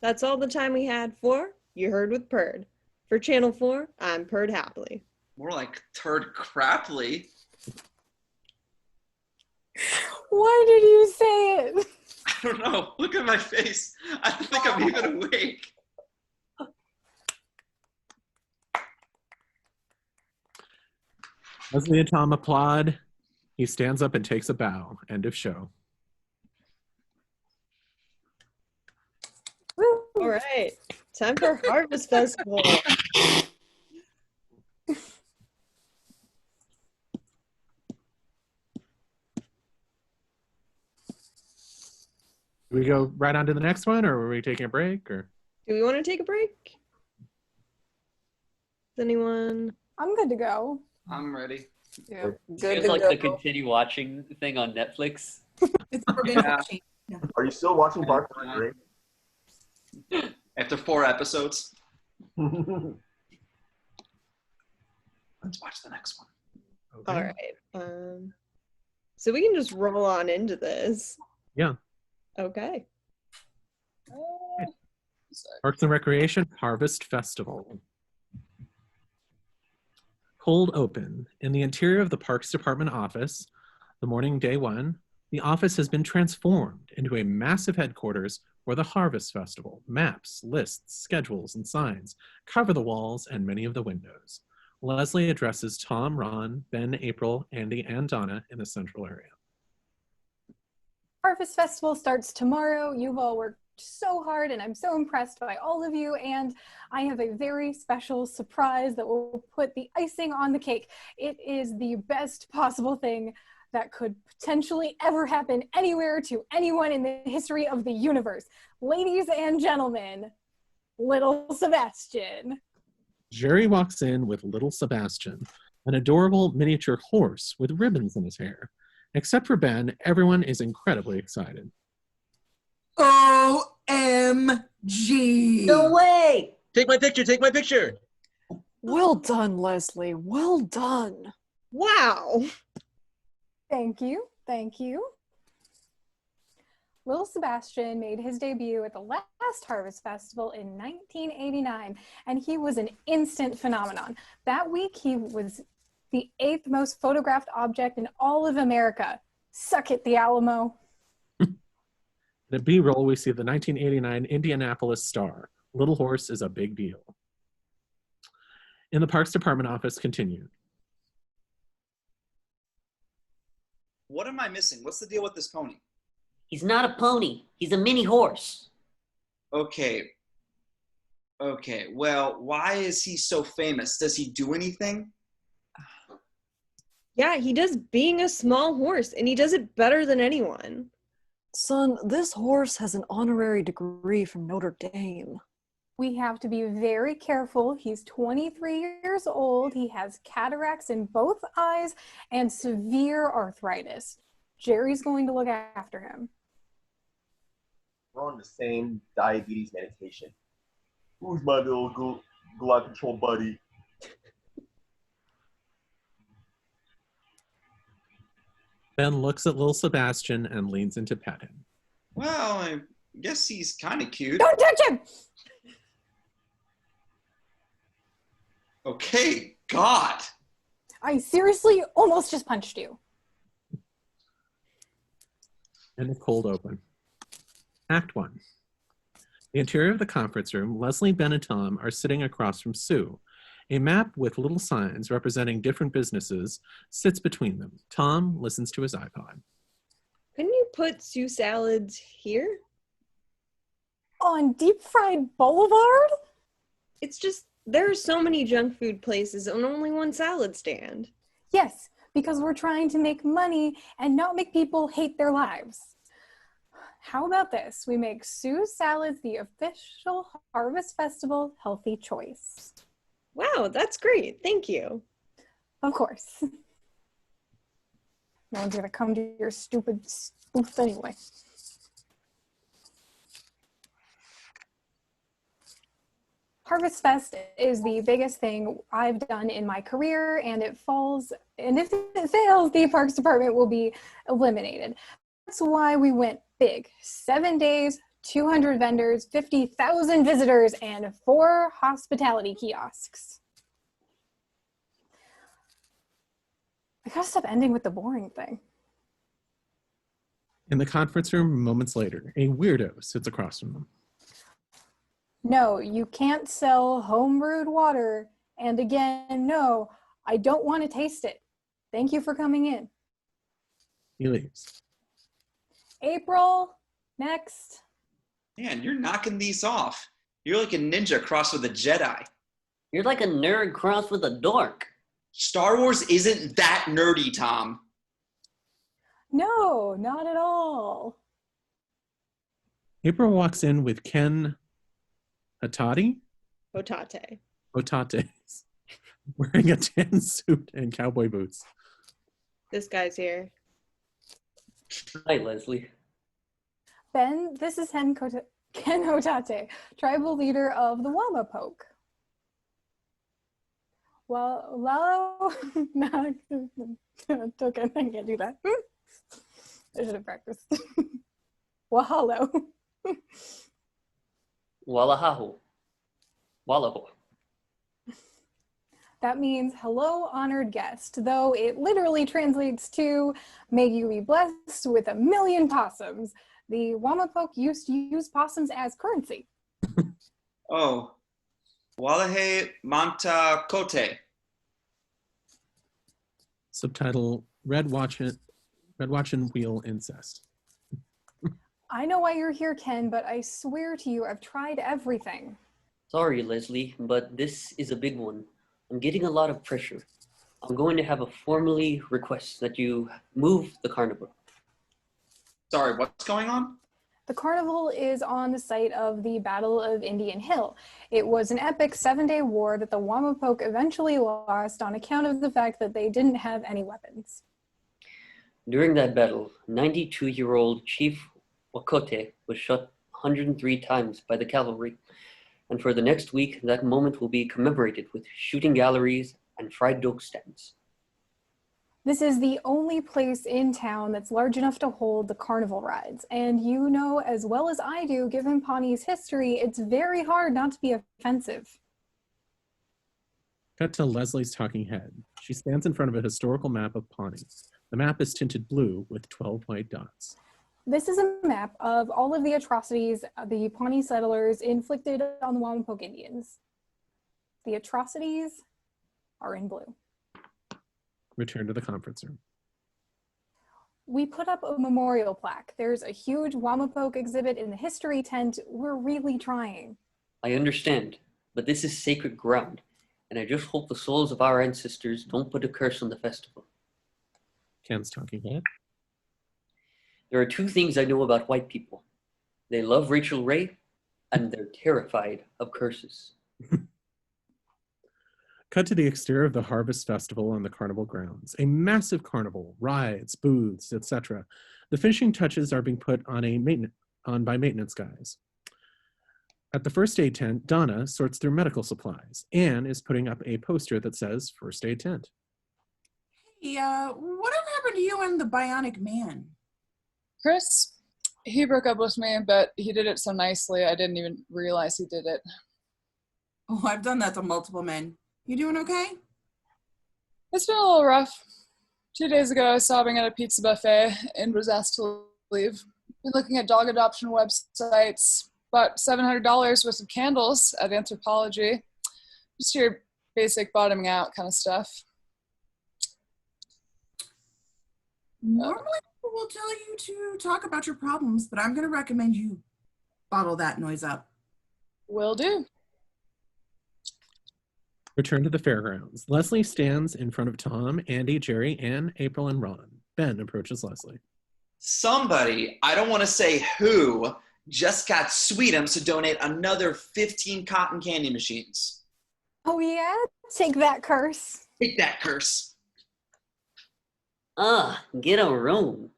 That's all the time we had for You Heard with Perd. For Channel 4, I'm Perd Happily. More like Turd Craply. Why did you say it? I don't know. Look at my face. I don't think I'm even awake. Leslie and Tom applaud. He stands up and takes a bow. End of show. Woo. All right. Time for Harvest Festival. Do we go right on to the next one, or are we taking a break? Or Do we want to take a break? Is anyone? I'm good to go. I'm ready. Yeah, Good good I'd to like go. to continue watching the thing on Netflix. It's never been Yeah. changed. Are you still watching Parks and Recreation? After 4 episodes, Okay. let's watch the next one. okay. All right. So we can just roll on into this. Yeah. Okay. Parks and Recreation Harvest Festival. Cold open. In the interior of the Parks Department office, the morning day 1, the office has been transformed into a massive headquarters where the Harvest Festival, maps, lists, schedules, and signs cover the walls and many of the windows. Leslie addresses Tom, Ron, Ben, April, Andy, and Donna in the central area. Harvest Festival starts tomorrow. You've all worked so hard and I'm so impressed by all of you, and I have a very special surprise that will put the icing on the cake. It is the best possible thing that could potentially ever happen anywhere to anyone in the history of the universe. Ladies and gentlemen, little Sebastian. Jerry walks in with little Sebastian, an adorable miniature horse with ribbons in his hair. Except for Ben, everyone is incredibly excited. Oh OMG. No way! Take my picture, take my picture. Well done, Leslie. Well done. Wow. Thank you. Thank you. Little Sebastian made his debut at the last Harvest Festival in 1989, and he was an instant phenomenon. That week, he was the 8th most photographed object in all of America. Suck it, the Alamo. In a B-roll, we see the 1989 Indianapolis Star. Little Horse is a big deal. In the Parks Department office, continued. What am I missing? What's the deal with this pony? He's not a pony. He's a mini horse. Okay. Okay, well, why is he so famous? Does he do anything? Yeah, he does being a small horse, and he does it better than anyone. Son, this horse has an honorary degree from Notre Dame. We have to be very careful. He's 23 years old. He has cataracts in both eyes and severe arthritis. Jerry's going to look after him. We're on the same diabetes medication. Who's my little glut control buddy? Ben looks at little Sebastian and leans in to pet him. Well, I guess he's kind of cute. Don't touch him! Okay, God. I seriously almost just punched you. And a cold open. Act 1. The interior of the conference room, Leslie, Ben, and Tom are sitting across from Sue. A map with little signs representing different businesses sits between them. Tom listens to his iPod. Couldn't you put Sue salads here? On Deep Fried Boulevard? It's just, there are so many junk food places and only one salad stand. Yes, because we're trying to make money and not make people hate their lives. How about this? We make Sue's Salads the official Harvest Festival healthy choice. Wow, that's great. Thank you. Of course. No one's gonna come to your stupid spoof anyway. Harvest Fest is the biggest thing I've done in my career, and if it fails, the Parks Department will be eliminated. That's why we went big. 7 days, 200 vendors, 50,000 visitors, and 4 hospitality kiosks. I gotta stop ending with the boring thing. In the conference room, moments later, a weirdo sits across from them. No, you can't sell home-brewed water. And again, no, I don't want to taste it. Thank you for coming in. He leaves. April, next. Man, you're knocking these off. You're like a ninja crossed with a Jedi. You're like a nerd crossed with a dork. Star Wars isn't that nerdy, Tom. No, not at all. April walks in with Ken Hatati? Hotate. Hotate. Wearing a tan suit and cowboy boots. This guy's here. Hi, Leslie. Ben, this is Ken Hotate, tribal leader of the Wamapoke. Well, Lalo, no, it's okay, I can't do that. I should have practiced. Wahalo. Wallahahu. Wallaho. That means hello, honored guest, though it literally translates to may you be blessed with 1,000,000 possums. The Wamapoke used to use possums as currency. Oh. Wallahe Manta Kote. Subtitle, Red Watchin' Wheel Incest. I know why you're here, Ken, but I swear to you, I've tried everything. Sorry, Leslie, but this is a big one. I'm getting a lot of pressure. I'm going to have a formally request that you move the carnival. Sorry, what's going on? The carnival is on the site of the Battle of Indian Hill. It was an epic 7-day war that the Wamapoke eventually lost on account of the fact that they didn't have any weapons. During that battle, 92-year-old Chief Wakote was shot 103 times by the cavalry. And for the next week, that moment will be commemorated with shooting galleries and fried dough stands. This is the only place in town that's large enough to hold the carnival rides. And you know as well as I do, given Pawnee's history, it's very hard not to be offensive. Cut to Leslie's talking head. She stands in front of a historical map of Pawnee. The map is tinted blue with 12 white dots. This is a map of all of the atrocities the Pawnee settlers inflicted on the Wampanoag Indians. The atrocities are in blue. Return to the conference room. We put up a memorial plaque. There's a huge Wampanoag exhibit in the history tent. We're really trying. I understand, but this is sacred ground, and I just hope the souls of our ancestors don't put a curse on the festival. Ken's talking head. There are two things I know about white people. They love Rachel Ray, and they're terrified of curses. Cut to the exterior of the Harvest Festival on the carnival grounds. A massive carnival, rides, booths, etc. The finishing touches are being put on by maintenance guys. At the first aid tent, Donna sorts through medical supplies. Anne is putting up a poster that says First Aid Tent. Hey, whatever happened to you and the Bionic Man? Chris, he broke up with me, but he did it so nicely I didn't even realize he did it. Oh, I've done that to multiple men. You doing okay? It's been a little rough. 2 days ago, I was sobbing at a pizza buffet and was asked to leave. Been looking at dog adoption websites, bought $700 worth of candles at Anthropology. Just your basic bottoming out kind of stuff. Normally, people will tell you to talk about your problems, but I'm going to recommend you bottle that noise up. Will do. Return to the fairgrounds. Leslie stands in front of Tom, Andy, Jerry, Anne, April, and Ron. Ben approaches Leslie. Somebody, I don't want to say who, just got Sweetums to donate another 15 cotton candy machines. Oh yeah? Take that, curse. Take that, curse. Get a room.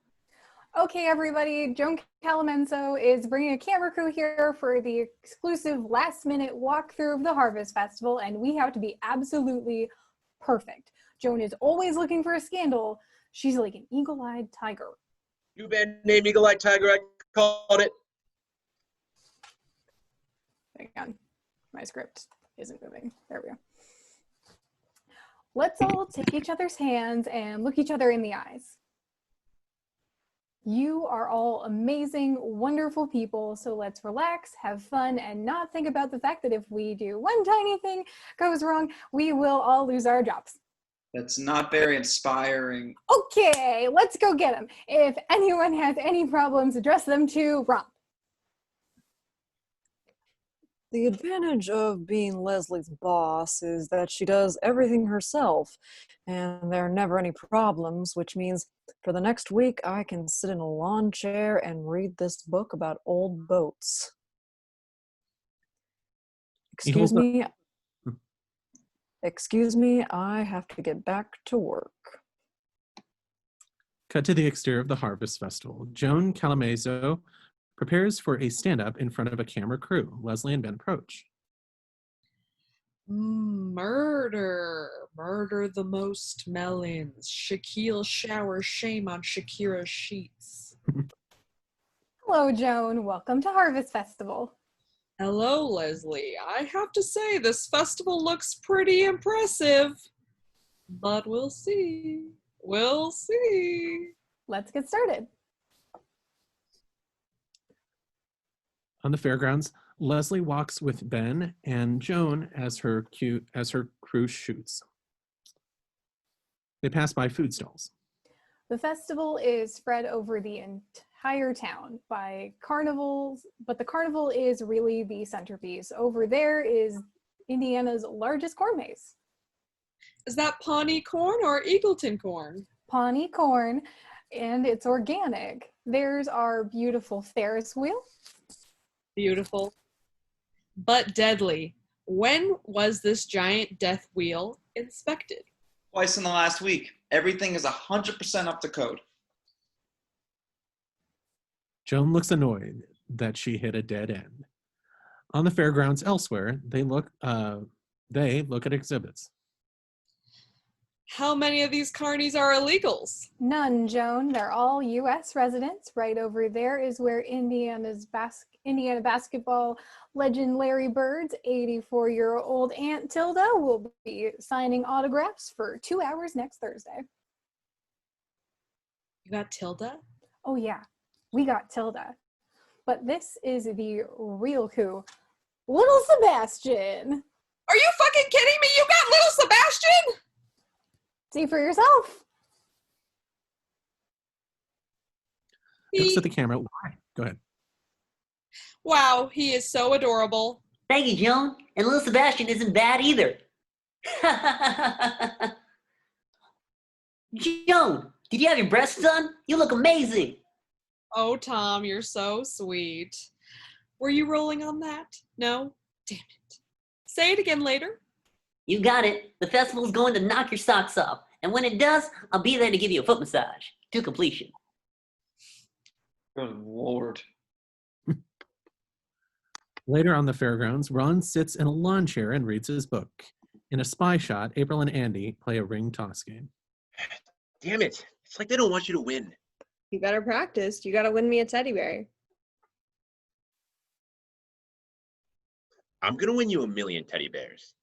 Okay, everybody, Joan Calamenso is bringing a camera crew here for the exclusive last-minute walkthrough of the Harvest Festival, and we have to be absolutely perfect. Joan is always looking for a scandal. She's like an eagle-eyed tiger. New band name Eagle-Eyed Tiger, I called it. Hang on, my script isn't moving. There we go. Let's all take each other's hands and look each other in the eyes. You are all amazing, wonderful people, so let's relax, have fun, and not think about the fact that if we do one tiny thing goes wrong, we will all lose our jobs. That's not very inspiring. Okay, let's go get them. If anyone has any problems, address them to Rob. The advantage of being Leslie's boss is that she does everything herself, and there are never any problems, which means for the next week I can sit in a lawn chair and read this book about old boats. Excuse me, I have to get back to work. Cut to the exterior of the Harvest Festival. Joan Calamenso prepares for a stand-up in front of a camera crew. Leslie and Ben approach. Murder the most melons. Shaquille showers shame on Shakira's sheets. Hello, Joan. Welcome to Harvest Festival. Hello, Leslie. I have to say, this festival looks pretty impressive. But we'll see. We'll see. Let's get started. On the fairgrounds, Leslie walks with Ben and Joan as her crew shoots. They pass by food stalls. The festival is spread over the entire town by carnivals, but the carnival is really the centerpiece. Over there is Indiana's largest corn maze. Is that Pawnee corn or Eagleton corn? Pawnee corn, and it's organic. There's our beautiful Ferris wheel. Beautiful. But deadly. When was this giant death wheel inspected? Twice in the last week. Everything is 100% up to code. Joan looks annoyed. that she hit a dead end. On the fairgrounds elsewhere, they look at exhibits. How many of these carnies are illegals? None, Joan. They're all U.S. residents. Right over there is where Indiana basketball legend Larry Bird's 84-year-old Aunt Tilda will be signing autographs for 2 hours next Thursday. You got Tilda? Oh, yeah. We got Tilda. But this is the real coup. Little Sebastian. Are you fucking kidding me? You got little Sebastian? See for yourself. He looks at the camera. Why? Go ahead. Wow, he is so adorable. Thank you, Joan. And little Sebastian isn't bad either. Joan, did you have your breasts done? You look amazing. Oh, Tom, you're so sweet. Were you rolling on that? No? Damn it. Say it again later. You got it. The festival's going to knock your socks off. And when it does, I'll be there to give you a foot massage to completion. Good Lord. Later on the fairgrounds, Ron sits in a lawn chair and reads his book. In a spy shot, April and Andy play a ring toss game. Damn it. It's like they don't want you to win. You better practice. You gotta win me a teddy bear. I'm going to win you 1,000,000 teddy bears.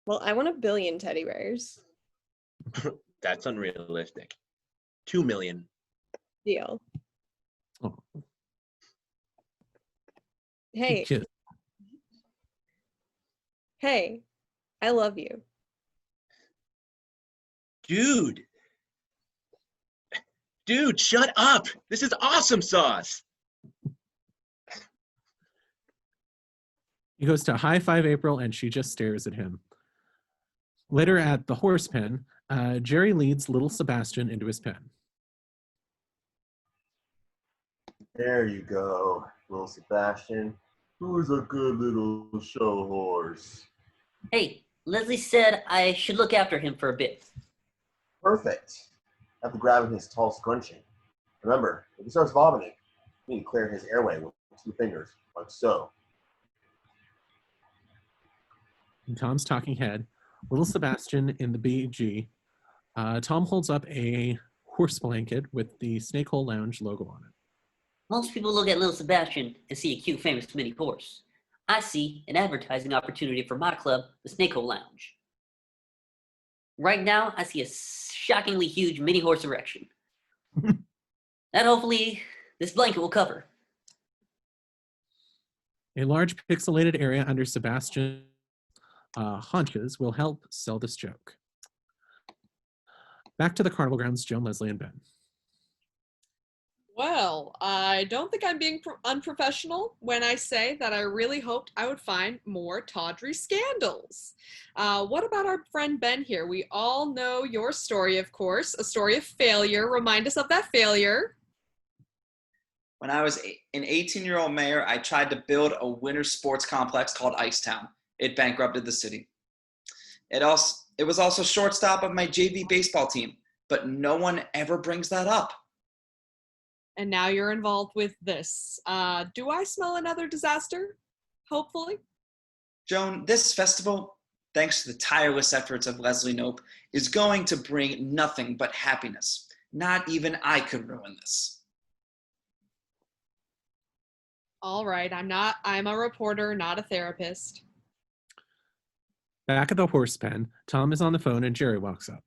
Well, I want 1 billion teddy bears. That's unrealistic. 2 million. Deal. Oh. Hey. Kiss. Hey, I love you. Dude, shut up. This is awesome sauce. He goes to high five April and she just stares at him. Later at the horse pen, Jerry leads little Sebastian into his pen. There you go, little Sebastian. Who's a good little show horse? Hey, Leslie said I should look after him for a bit. Perfect. I have to grab his tall scrunching. Remember, if he starts vomiting, you need to clear his airway with 2 fingers, like so. In Tom's talking head, little Sebastian in the BG, Tom holds up a horse blanket with the Snake Hole Lounge logo on it. Most people look at little Sebastian and see a cute, famous mini horse. I see an advertising opportunity for my club, the Snake Hole Lounge. Right now, I see a shockingly huge mini horse erection. That hopefully this blanket will cover. A large pixelated area under Sebastian's haunches will help sell this joke. Back to the carnival grounds, Joan, Leslie, and Ben. Well, I don't think I'm being unprofessional when I say that I really hoped I would find more tawdry scandals. What about our friend Ben here? We all know your story, of course, a story of failure. Remind us of that failure. When I was an 18-year-old mayor, I tried to build a winter sports complex called Icetown. It bankrupted the city. It was also shortstop of my JV baseball team, but no one ever brings that up. And now you're involved with this. Do I smell another disaster? Hopefully. Joan, this festival, thanks to the tireless efforts of Leslie Knope, is going to bring nothing but happiness. Not even I could ruin this. All right, I'm a reporter, not a therapist. Back at the horse pen, Tom is on the phone and Jerry walks up.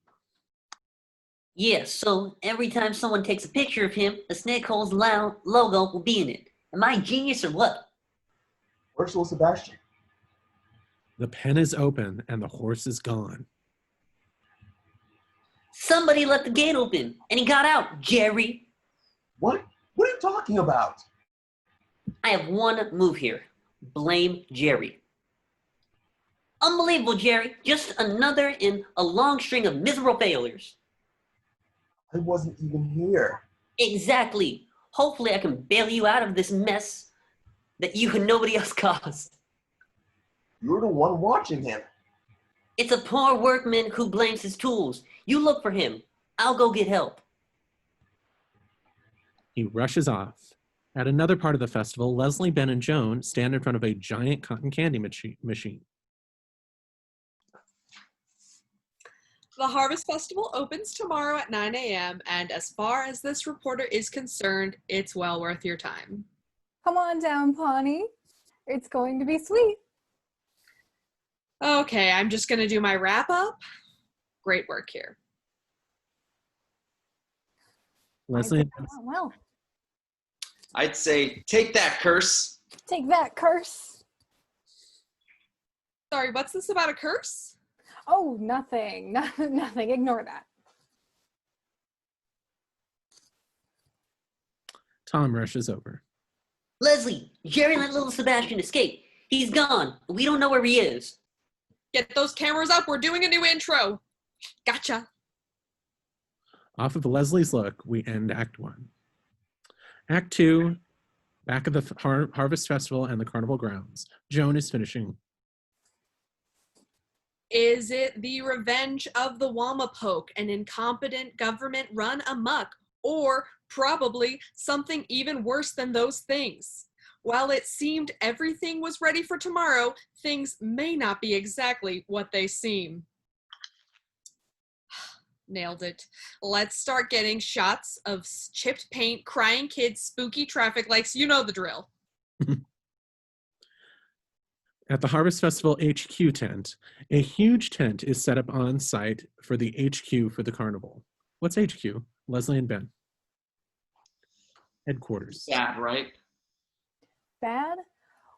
Yeah, so every time someone takes a picture of him, the Snake Hole's logo will be in it. Am I a genius or what? Where's little Sebastian? The pen is open and the horse is gone. Somebody left the gate open and he got out, Jerry. What? What are you talking about? I have one move here. Blame Jerry. Unbelievable, Jerry. Just another in a long string of miserable failures. I wasn't even here. Exactly. Hopefully I can bail you out of this mess that you and nobody else caused. You're the one watching him. It's a poor workman who blames his tools. You look for him. I'll go get help. He rushes off. At another part of the festival, Leslie, Ben, and Joan stand in front of a giant cotton candy machine. The Harvest Festival opens tomorrow at 9 a.m., and as far as this reporter is concerned, it's well worth your time. Come on down, Pawnee. It's going to be sweet. Okay, I'm just going to do my wrap up. Great work here. Leslie, Well, I'd say, take that, curse. take that, curse. Sorry, what's this about a curse? Oh, nothing. Nothing. Ignore that. Tom rushes over. Leslie, Jerry let little Sebastian escape. He's gone. We don't know where he is. Get those cameras up. We're doing a new intro. Gotcha. Off of Leslie's look, we end Act 1. Act 2, back at the Harvest Festival and the Carnival grounds. Joan is finishing. Is it the revenge of the Wamapoke, an incompetent government run amok, or probably something even worse than those things? While it seemed everything was ready for tomorrow, things may not be exactly what they seem. Nailed it. Let's start getting shots of chipped paint, crying kids, spooky traffic lights. You know the drill. At the Harvest Festival HQ tent, a huge tent is set up on site for the HQ for the carnival. What's HQ? Leslie and Ben. Headquarters. Yeah, right. Bad?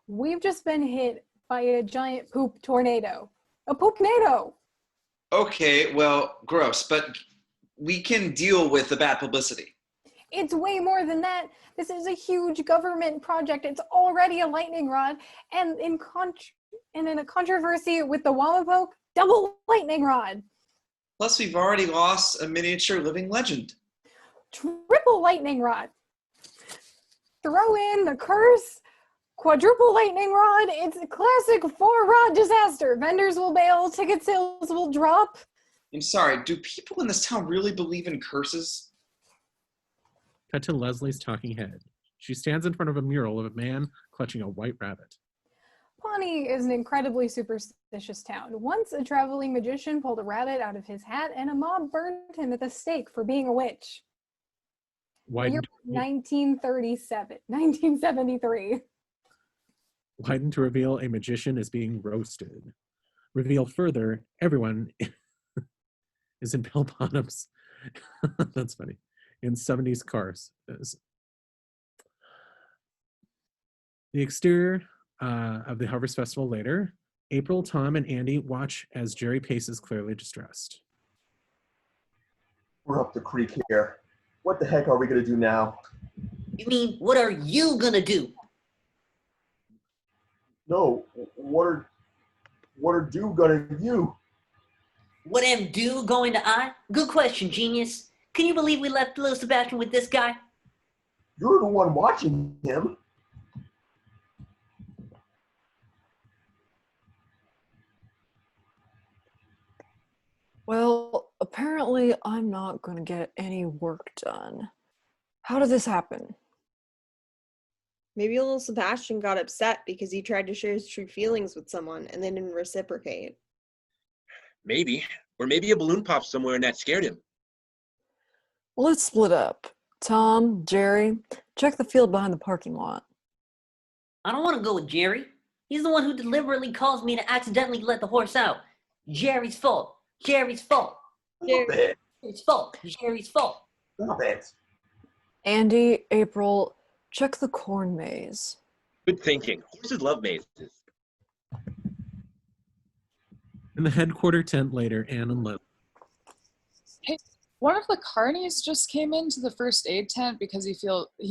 We've just been hit by a giant poop tornado. A poop-nado! Okay, well, gross, but we can deal with the bad publicity. It's way more than that. This is a huge government project. It's already a lightning rod. And in a controversy with the Wamapoke, double lightning rod. Plus, we've already lost a miniature living legend. Triple lightning rod. Throw in the curse, quadruple lightning rod. It's a classic 4-rod disaster. Vendors will bail, ticket sales will drop. I'm sorry, do people in this town really believe in curses? Cut to Leslie's talking head. She stands in front of a mural of a man clutching a white rabbit. Pawnee is an incredibly superstitious town. Once a traveling magician pulled a rabbit out of his hat and a mob burned him at the stake for being a witch. Year 1973. Wyden to reveal a magician is being roasted. Reveal further, everyone is in bell bottoms. That's funny. In 70s cars. The exterior of the Harvest Festival later. April, Tom, and Andy watch as Jerry paces, clearly distressed. We're up the creek here. What the heck are we going to do now? You mean, what are you gonna do? No, what are you going to do? What am do going to I? Good question, genius. Can you believe we left little Sebastian with this guy? You're the one watching him. Well, apparently I'm not going to get any work done. How did this happen? Maybe little Sebastian got upset because he tried to share his true feelings with someone and they didn't reciprocate. Maybe. Or maybe a balloon popped somewhere and that scared him. Let's split up. Tom, Jerry, check the field behind the parking lot. I don't want to go with Jerry. He's the one who deliberately caused me to accidentally let the horse out. Jerry's fault. Jerry's fault. Jerry's fault. Jerry's fault. Stop it. Andy, April, check the corn maze. Good thinking. Horses love mazes. In the headquarter tent later, Anne and Leslie. Hey, one of the carnies just came into the first aid tent because he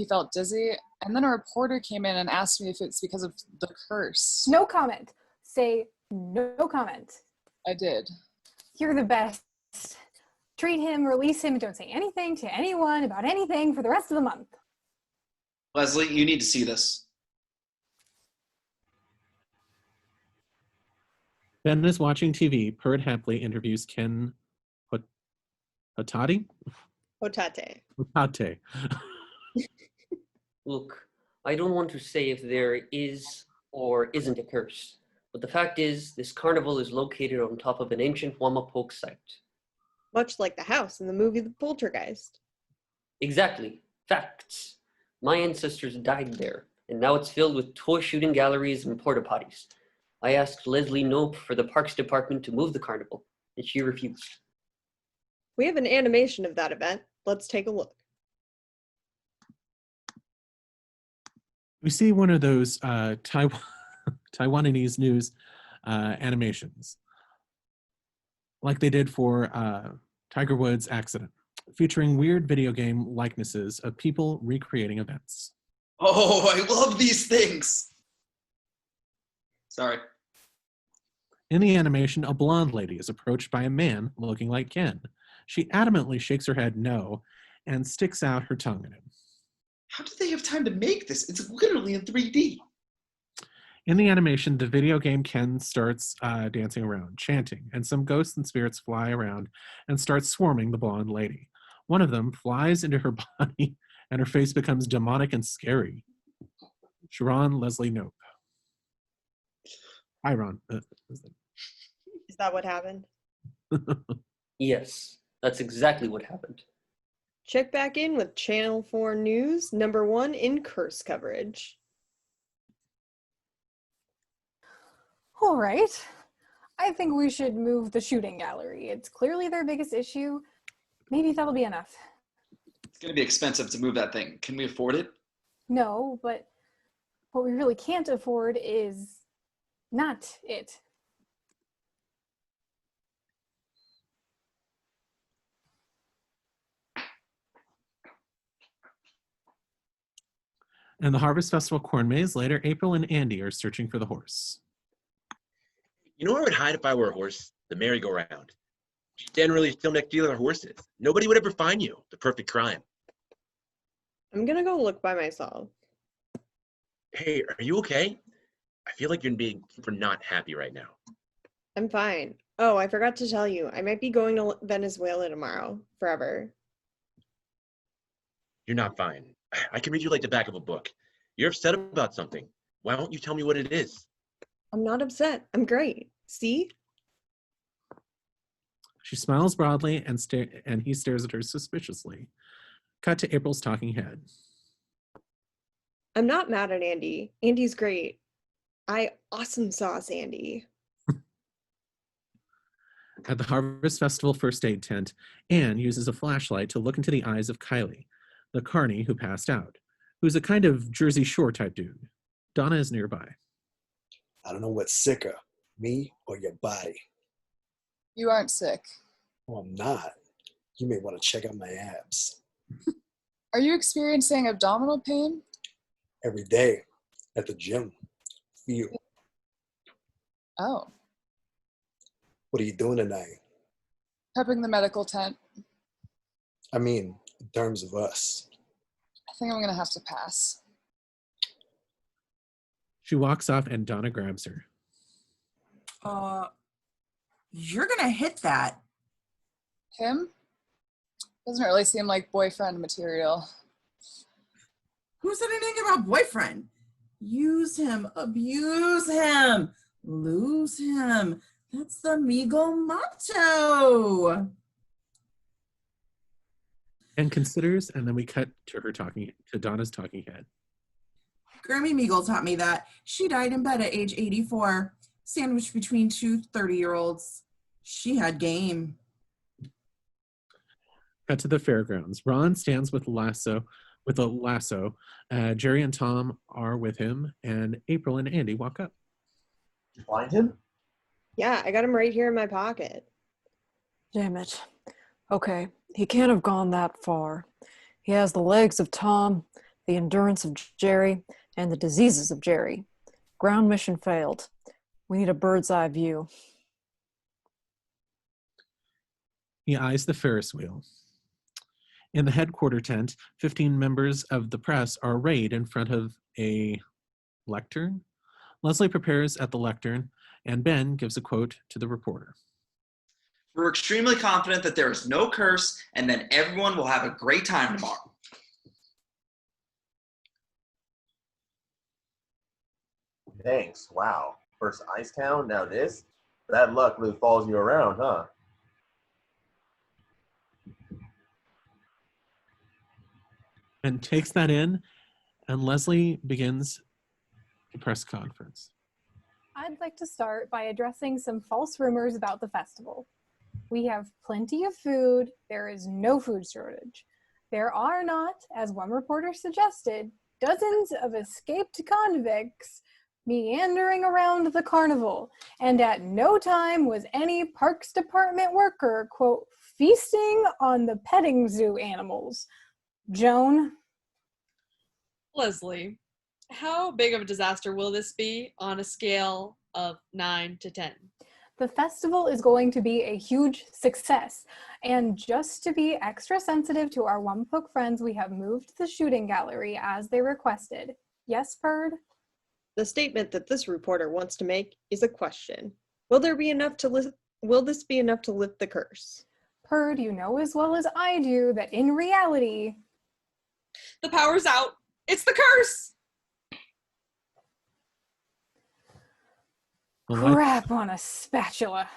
felt dizzy, and then a reporter came in and asked me if it's because of the curse. No comment. Say no comment. I did. You're the best. Treat him, release him, and don't say anything to anyone about anything for the rest of the month. Leslie, you need to see this. Ben is watching TV. Perd happily interviews Ken Hotate? Hotate. Hotate. Look, I don't want to say if there is or isn't a curse, but the fact is this carnival is located on top of an ancient Wamapoke site. Much like the house in the movie The Poltergeist. Exactly. Facts. My ancestors died there, and now it's filled with toy shooting galleries and porta potties. I asked Leslie Nope for the Parks Department to move the carnival, and she refused. We have an animation of that event. Let's take a look. We see one of those Taiwanese news animations, like they did for Tiger Woods' accident, featuring weird video game likenesses of people recreating events. Oh, I love these things. Sorry. In the animation, a blonde lady is approached by a man looking like Ken. She adamantly shakes her head no and sticks out her tongue at him. How did they have time to make this? It's literally in 3D. In the animation, the video game Ken starts dancing around, chanting, and some ghosts and spirits fly around and start swarming the blonde lady. One of them flies into her body, and her face becomes demonic and scary. Sharon Leslie Nope. Hi, Ron. Is that what happened? Yes, that's exactly what happened. Check back in with Channel 4 News, #1 in curse coverage. All right. I think we should move the shooting gallery. It's clearly their biggest issue. Maybe that'll be enough. It's going to be expensive to move that thing. Can we afford it? No, but what we really can't afford is not it. And the Harvest Festival corn maze, later April and Andy are searching for the horse. You know where I would hide if I were a horse? The merry-go-round. Generally still next to other horses. Nobody would ever find you. The perfect crime. I'm gonna go look by myself. Hey, are you okay? I feel like you're being super not happy right now. I'm fine. Oh, I forgot to tell you. I might be going to Venezuela tomorrow. Forever. You're not fine. I can read you like the back of a book. You're upset about something. Why don't you tell me what it is? I'm not upset. I'm great. See? She smiles broadly and he stares at her suspiciously. Cut to April's talking head. I'm not mad at Andy. Andy's great. I awesome sauce Andy. At the Harvest Festival first aid tent, Anne uses a flashlight to look into the eyes of Kylie, the carny who passed out, who's a kind of Jersey Shore type dude. Donna is nearby. I don't know what's sicker, me or your body. You aren't sick. Well, I'm not. You may want to check out my abs. Are you experiencing abdominal pain? Every day at the gym. Feel. Oh. What are you doing tonight? Prepping the medical tent. I mean, in terms of us. I think I'm going to have to pass. She walks off and Donna grabs her. You're gonna hit that. Him? Doesn't really seem like boyfriend material. Who said anything about boyfriend? Use him, abuse him, lose him. That's the Meagle motto. And considers, and then we cut to her talking, to Donna's talking head. Grammy Meagle taught me that. She died in bed at age 84, sandwiched between two 30-year-olds. She had game. Cut to the fairgrounds. Ron stands with a lasso. Jerry and Tom are with him, and April and Andy walk up. Did you find him? Yeah, I got him right here in my pocket. Damn it. Okay, he can't have gone that far. He has the legs of Tom, the endurance of Jerry, and the diseases of Jerry. Ground mission failed. We need a bird's eye view. He eyes the Ferris wheel. In the headquarter tent, 15 members of the press are arrayed in front of a lectern. Leslie prepares at the lectern, and Ben gives a quote to the reporter. We're extremely confident that there is no curse and that everyone will have a great time tomorrow. Thanks. Wow. First Ice Town, now this? Bad luck really follows you around, huh? And takes that in, and Leslie begins the press conference. I'd like to start by addressing some false rumors about the festival. We have plenty of food. There is no food shortage. There are not, as one reporter suggested, dozens of escaped convicts meandering around the carnival, and at no time was any Parks Department worker, quote, feasting on the petting zoo animals. Joan? Leslie, how big of a disaster will this be on a scale of 9 to 10? The festival is going to be a huge success. And just to be extra sensitive to our Wumpook friends, we have moved the shooting gallery as they requested. Yes, Perd? The statement that this reporter wants to make is a question. Will this be enough to lift the curse? Perd, you know as well as I do that in reality, the power's out. It's the curse. Crap on a spatula.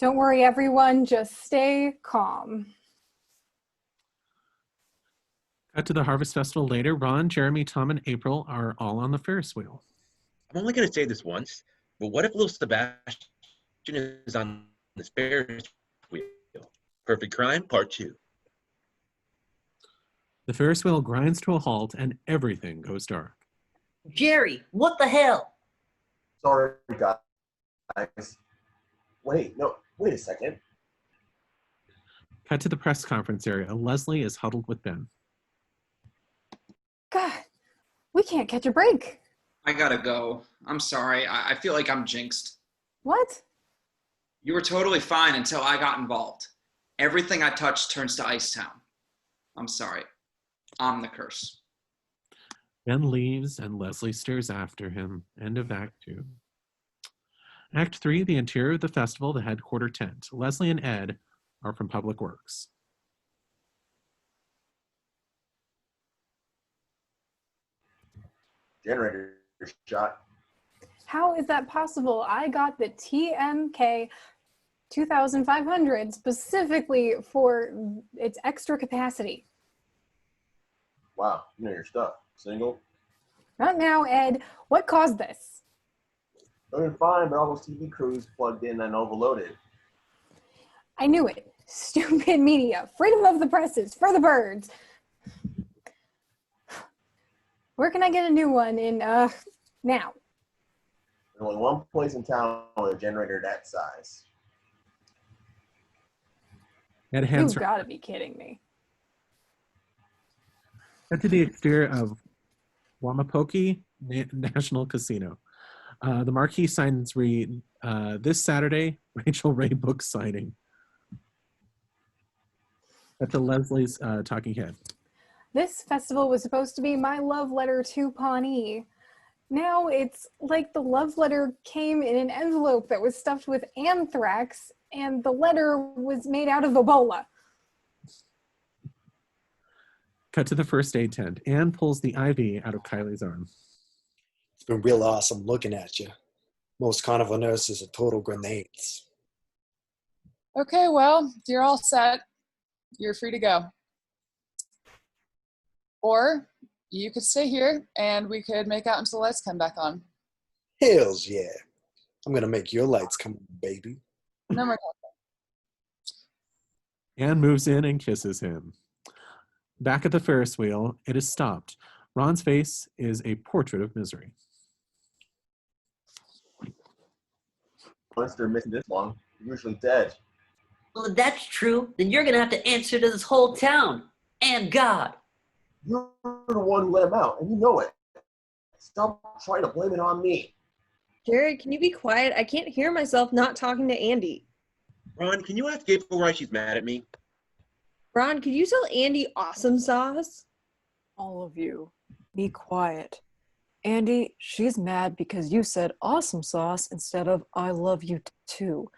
Don't worry, everyone. Just stay calm. Cut to the Harvest Festival later. Ron, Jeremy, Tom, and April are all on the Ferris wheel. I'm only going to say this once, but what if little Sebastian is on this Ferris wheel? Perfect Crime, Part 2. The Ferris wheel grinds to a halt and everything goes dark. Jerry, what the hell? Sorry, guys. Wait a second. Cut to the press conference area. Leslie is huddled with Ben. God, we can't catch a break. I gotta go. I'm sorry. I feel like I'm jinxed. What? You were totally fine until I got involved. Everything I touched turns to Ice Town. I'm sorry. I'm the curse. Ben leaves and Leslie stares after him. End of Act 2. Act 3, the interior of the festival, the headquarter tent. Leslie and Ed are from Public Works. Generator shot. How is that possible? I got the TMK 2500 specifically for its extra capacity. Wow, you know your stuff. Single? Not now, Ed. What caused this? Doing fine, but all those TV crews plugged in and overloaded. I knew it. Stupid media. Freedom of the press is for the birds. Where can I get a new one in, now? There's only one place in town with a generator that size. Ed You've got to be kidding me. Cut to the exterior of Wamapoke National Casino. The marquee signs read, this Saturday, Rachel Ray book signing. That's a Leslie's talking head. This festival was supposed to be my love letter to Pawnee. Now it's like the love letter came in an envelope that was stuffed with anthrax, and the letter was made out of Ebola. Cut to the first aid tent. Anne pulls the IV out of Kylie's arm. It's been real awesome looking at you. Most carnival nurses are total grenades. Okay, well, you're all set. You're free to go. Or you could stay here and we could make out until the lights come back on. Hells yeah. I'm gonna make your lights come on, baby. No more Anne moves in and kisses him. Back at the Ferris wheel, it is stopped. Ron's face is a portrait of misery. Once they're missing this long, they're usually dead. Well, if that's true, then you're going to have to answer to this whole town and God. You're the one who let him out, and you know it. Stop trying to blame it on me. Jared, can you be quiet? I can't hear myself not talking to Andy. Ron, can you ask April why she's mad at me? Ron, could you tell Andy awesome sauce? All of you, be quiet. Andy, she's mad because you said awesome sauce instead of I love you too.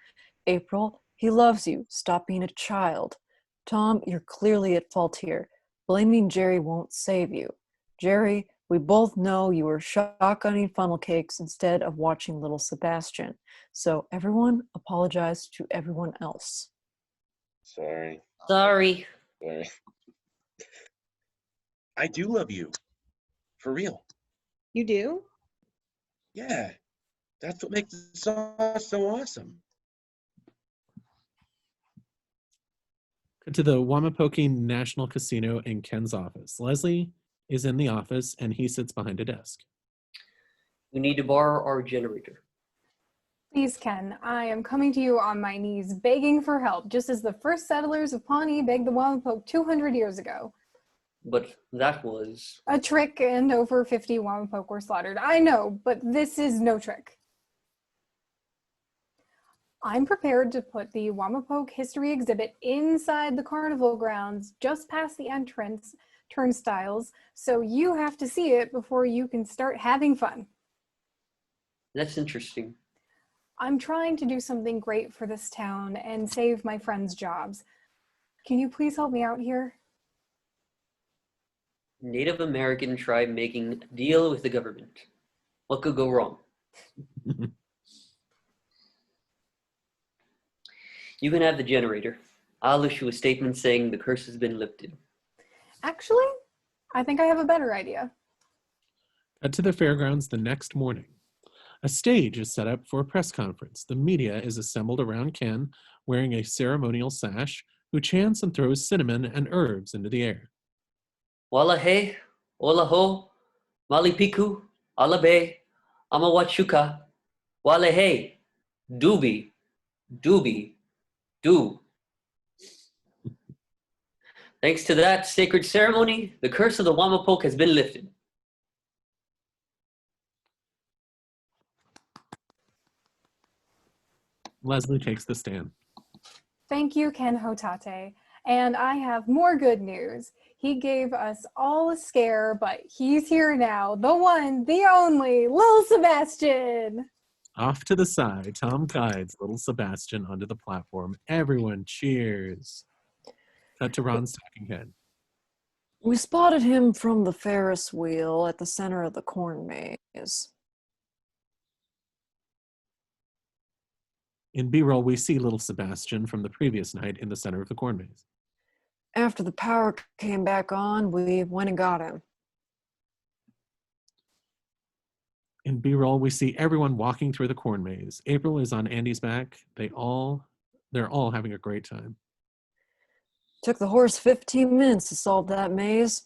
April, he loves you. Stop being a child. Tom, you're clearly at fault here. Blaming Jerry won't save you. Jerry, We both know you were shotgunning funnel cakes instead of watching little Sebastian. So everyone apologize to everyone else. Sorry. Sorry. Sorry. I do love you. For real. You do? Yeah. That's what makes the sauce so awesome. To the Wamapoke National Casino in Ken's office. Leslie is in the office and he sits behind a desk. We need to borrow our generator. Please, Ken, I am coming to you on my knees, begging for help, just as the first settlers of Pawnee begged the Wamapoke 200 years ago. But that was... A trick, and over 50 Wamapoke were slaughtered. I know, but this is no trick. I'm prepared to put the Wamapoke history exhibit inside the carnival grounds, just past the entrance turnstiles, so you have to see it before you can start having fun. That's interesting. I'm trying to do something great for this town and save my friends' jobs. Can you please help me out here? Native American tribe making a deal with the government. What could go wrong? You can have the generator. I'll issue a statement saying the curse has been lifted. Actually, I think I have a better idea. Cut to the fairgrounds the next morning. A stage is set up for a press conference. The media is assembled around Ken, wearing a ceremonial sash, who chants and throws cinnamon and herbs into the air. Wala he, ola ho, malipiku, alabe, amawachuka, wale he, doobie, doobie, do. Thanks to that sacred ceremony, the curse of the Wamapoke has been lifted. Leslie takes the stand. Thank you, Ken Hotate. And I have more good news. He gave us all a scare, but he's here now. The one, the only, Lil Sebastian. Off to the side, Tom guides little Sebastian onto the platform. Everyone cheers. Cut to Ron's talking head. We spotted him from the Ferris wheel at the center of the corn maze. In B-roll, we see little Sebastian from the previous night in the center of the corn maze. After the power came back on, we went and got him. In B-roll, we see everyone walking through the corn maze. April is on Andy's back. They're all having a great time. Took the horse 15 minutes to solve that maze.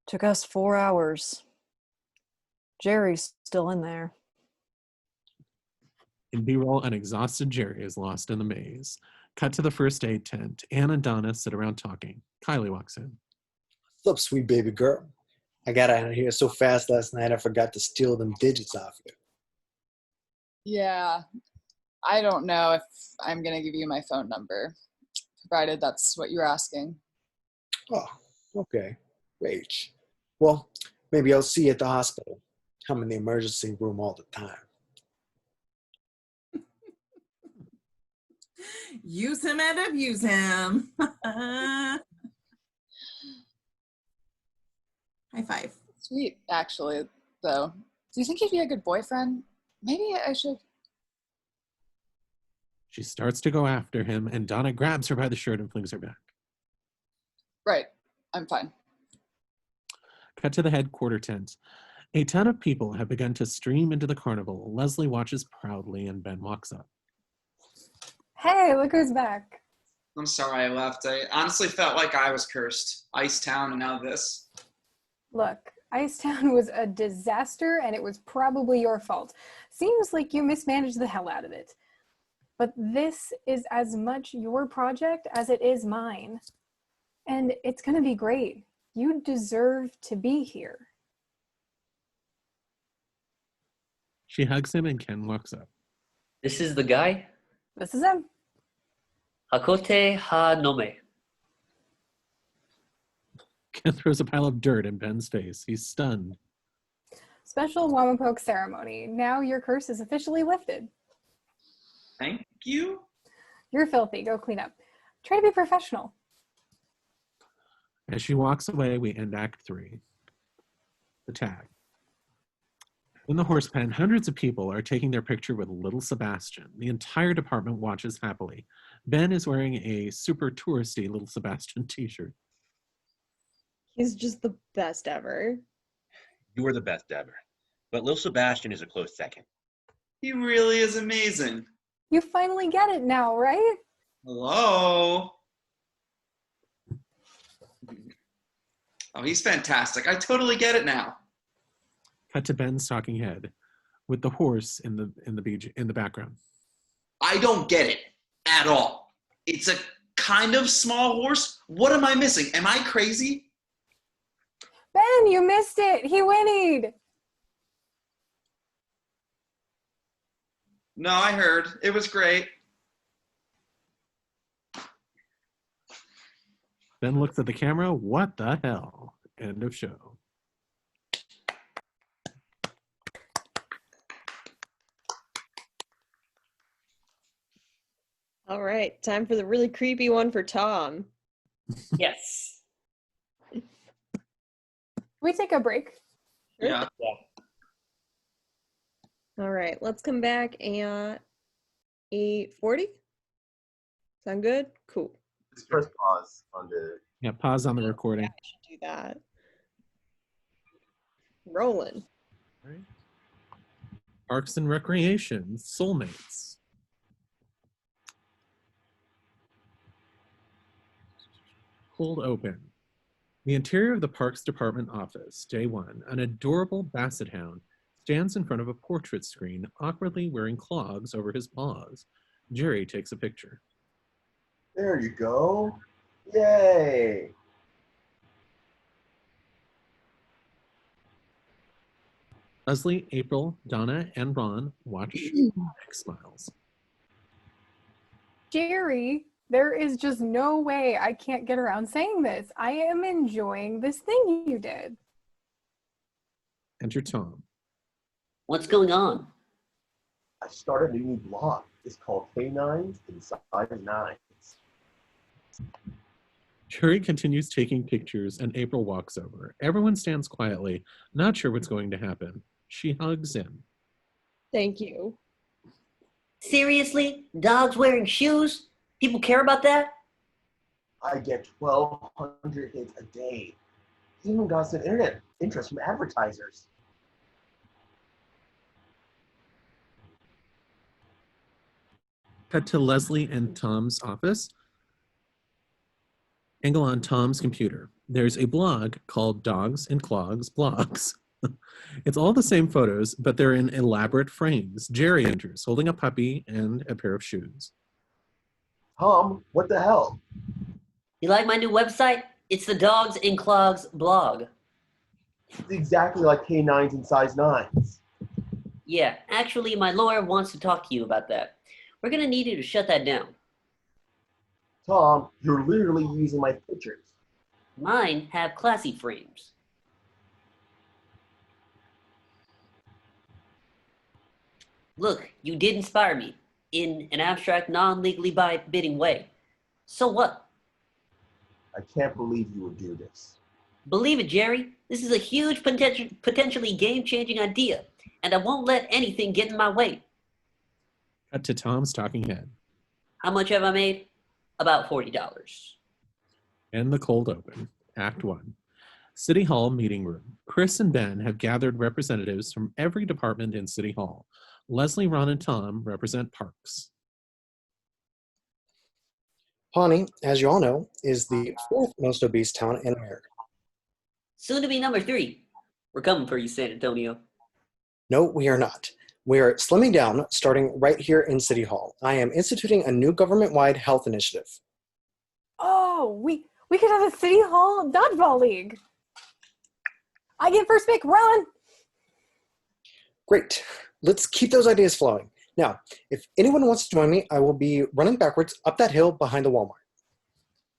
Took us 4 hours. Jerry's still in there. In B-roll, an exhausted Jerry is lost in the maze. Cut to the first aid tent. Anne and Donna sit around talking. Kylie walks in. What's up, sweet baby girl? I got out of here so fast last night I forgot to steal them digits off you. Yeah, I don't know if I'm going to give you my phone number, provided that's what you're asking. Oh, okay. Great. Well, maybe I'll see you at the hospital. I'm in the emergency room all the time. Use him and abuse him. High five. Sweet, actually, though. Do you think he'd be a good boyfriend? Maybe I should. She starts to go after him, and Donna grabs her by the shirt and flings her back. Right, I'm fine. Cut to the headquarter tent. A ton of people have begun to stream into the carnival. Leslie watches proudly, and Ben walks up. Hey, look who's back. I'm sorry I left. I honestly felt like I was cursed. Icetown and now this. Look, Icetown was a disaster and it was probably your fault. Seems like you mismanaged the hell out of it. But this is as much your project as it is mine. And it's gonna be great. You deserve to be here. She hugs him and Ken walks up. This is the guy? This is him. Hakote ha nome. Ken throws a pile of dirt in Ben's face. He's stunned. Special Wamapoke ceremony. Now your curse is officially lifted. Thank you. You're filthy. Go clean up. Try to be professional. As she walks away, we end Act 3. The tag. In the horse pen, hundreds of people are taking their picture with little Sebastian. The entire department watches happily. Ben is wearing a super touristy little Sebastian t-shirt. He's just the best ever. You are the best ever. But Lil Sebastian is a close second. He really is amazing. You finally get it now, right? Hello. Oh, he's fantastic. I totally get it now. Cut to Ben's talking head, with the horse in the background. I don't get it at all. It's a kind of small horse. What am I missing? Am I crazy? Ben, you missed it. He whinnied. No, I heard. It was great. Ben looks at the camera. What the hell? End of show. All right, time for the really creepy one for Tom. Yes. Can we take a break? Yeah. All right, let's come back at 8:40. Sound good? Cool. Just press pause on the. Yeah, pause on the recording. Yeah, I should do that. Rolling. All right. Parks and Recreation, Soulmates. Cold open. The interior of the Parks Department office, day one, an adorable basset hound stands in front of a portrait screen, awkwardly wearing clogs over his paws. Jerry takes a picture. There you go. Yay. Leslie, April, Donna, and Ron watch smiles. Jerry, there is just no way I can't get around saying this. I am enjoying this thing you did. Enter Tom. What's going on? I started a new blog. It's called K9s and Size 9s. Jerry continues taking pictures and April walks over. Everyone stands quietly, not sure what's going to happen. She hugs him. Thank you. Seriously? Dogs wearing shoes? People care about that? I get 1,200 hits a day. Even got some internet interest from advertisers. Cut to Leslie and Tom's office. Angle on Tom's computer. There's a blog called Dogs and Clogs Blogs. It's all the same photos, but they're in elaborate frames. Jerry enters, holding a puppy and a pair of shoes. Tom, what the hell? You like my new website? It's the Dogs and Clogs blog. It's exactly like K9s and Size 9s. Yeah, actually, my lawyer wants to talk to you about that. We're gonna need you to shut that down. Tom, you're literally using my pictures. Mine have classy frames. Look, you did inspire me in an abstract, non-legally bidding way. So what? I can't believe you would do this. Believe it, Jerry. This is a huge, potentially game-changing idea, and I won't let anything get in my way. Cut to Tom's talking head. How much have I made? About $40. And the cold open. Act 1. City Hall meeting room. Chris and Ben have gathered representatives from every department in City Hall. Leslie, Ron, and Tom represent Parks. Pawnee, as you all know, is the fourth most obese town in America. Soon to be number 3. We're coming for you, San Antonio. No, we are not. We are slimming down, starting right here in City Hall. I am instituting a new government-wide health initiative. Oh, we could have a City Hall dodgeball league. I get first pick, run! Great. Let's keep those ideas flowing. Now, if anyone wants to join me, I will be running backwards up that hill behind the Walmart.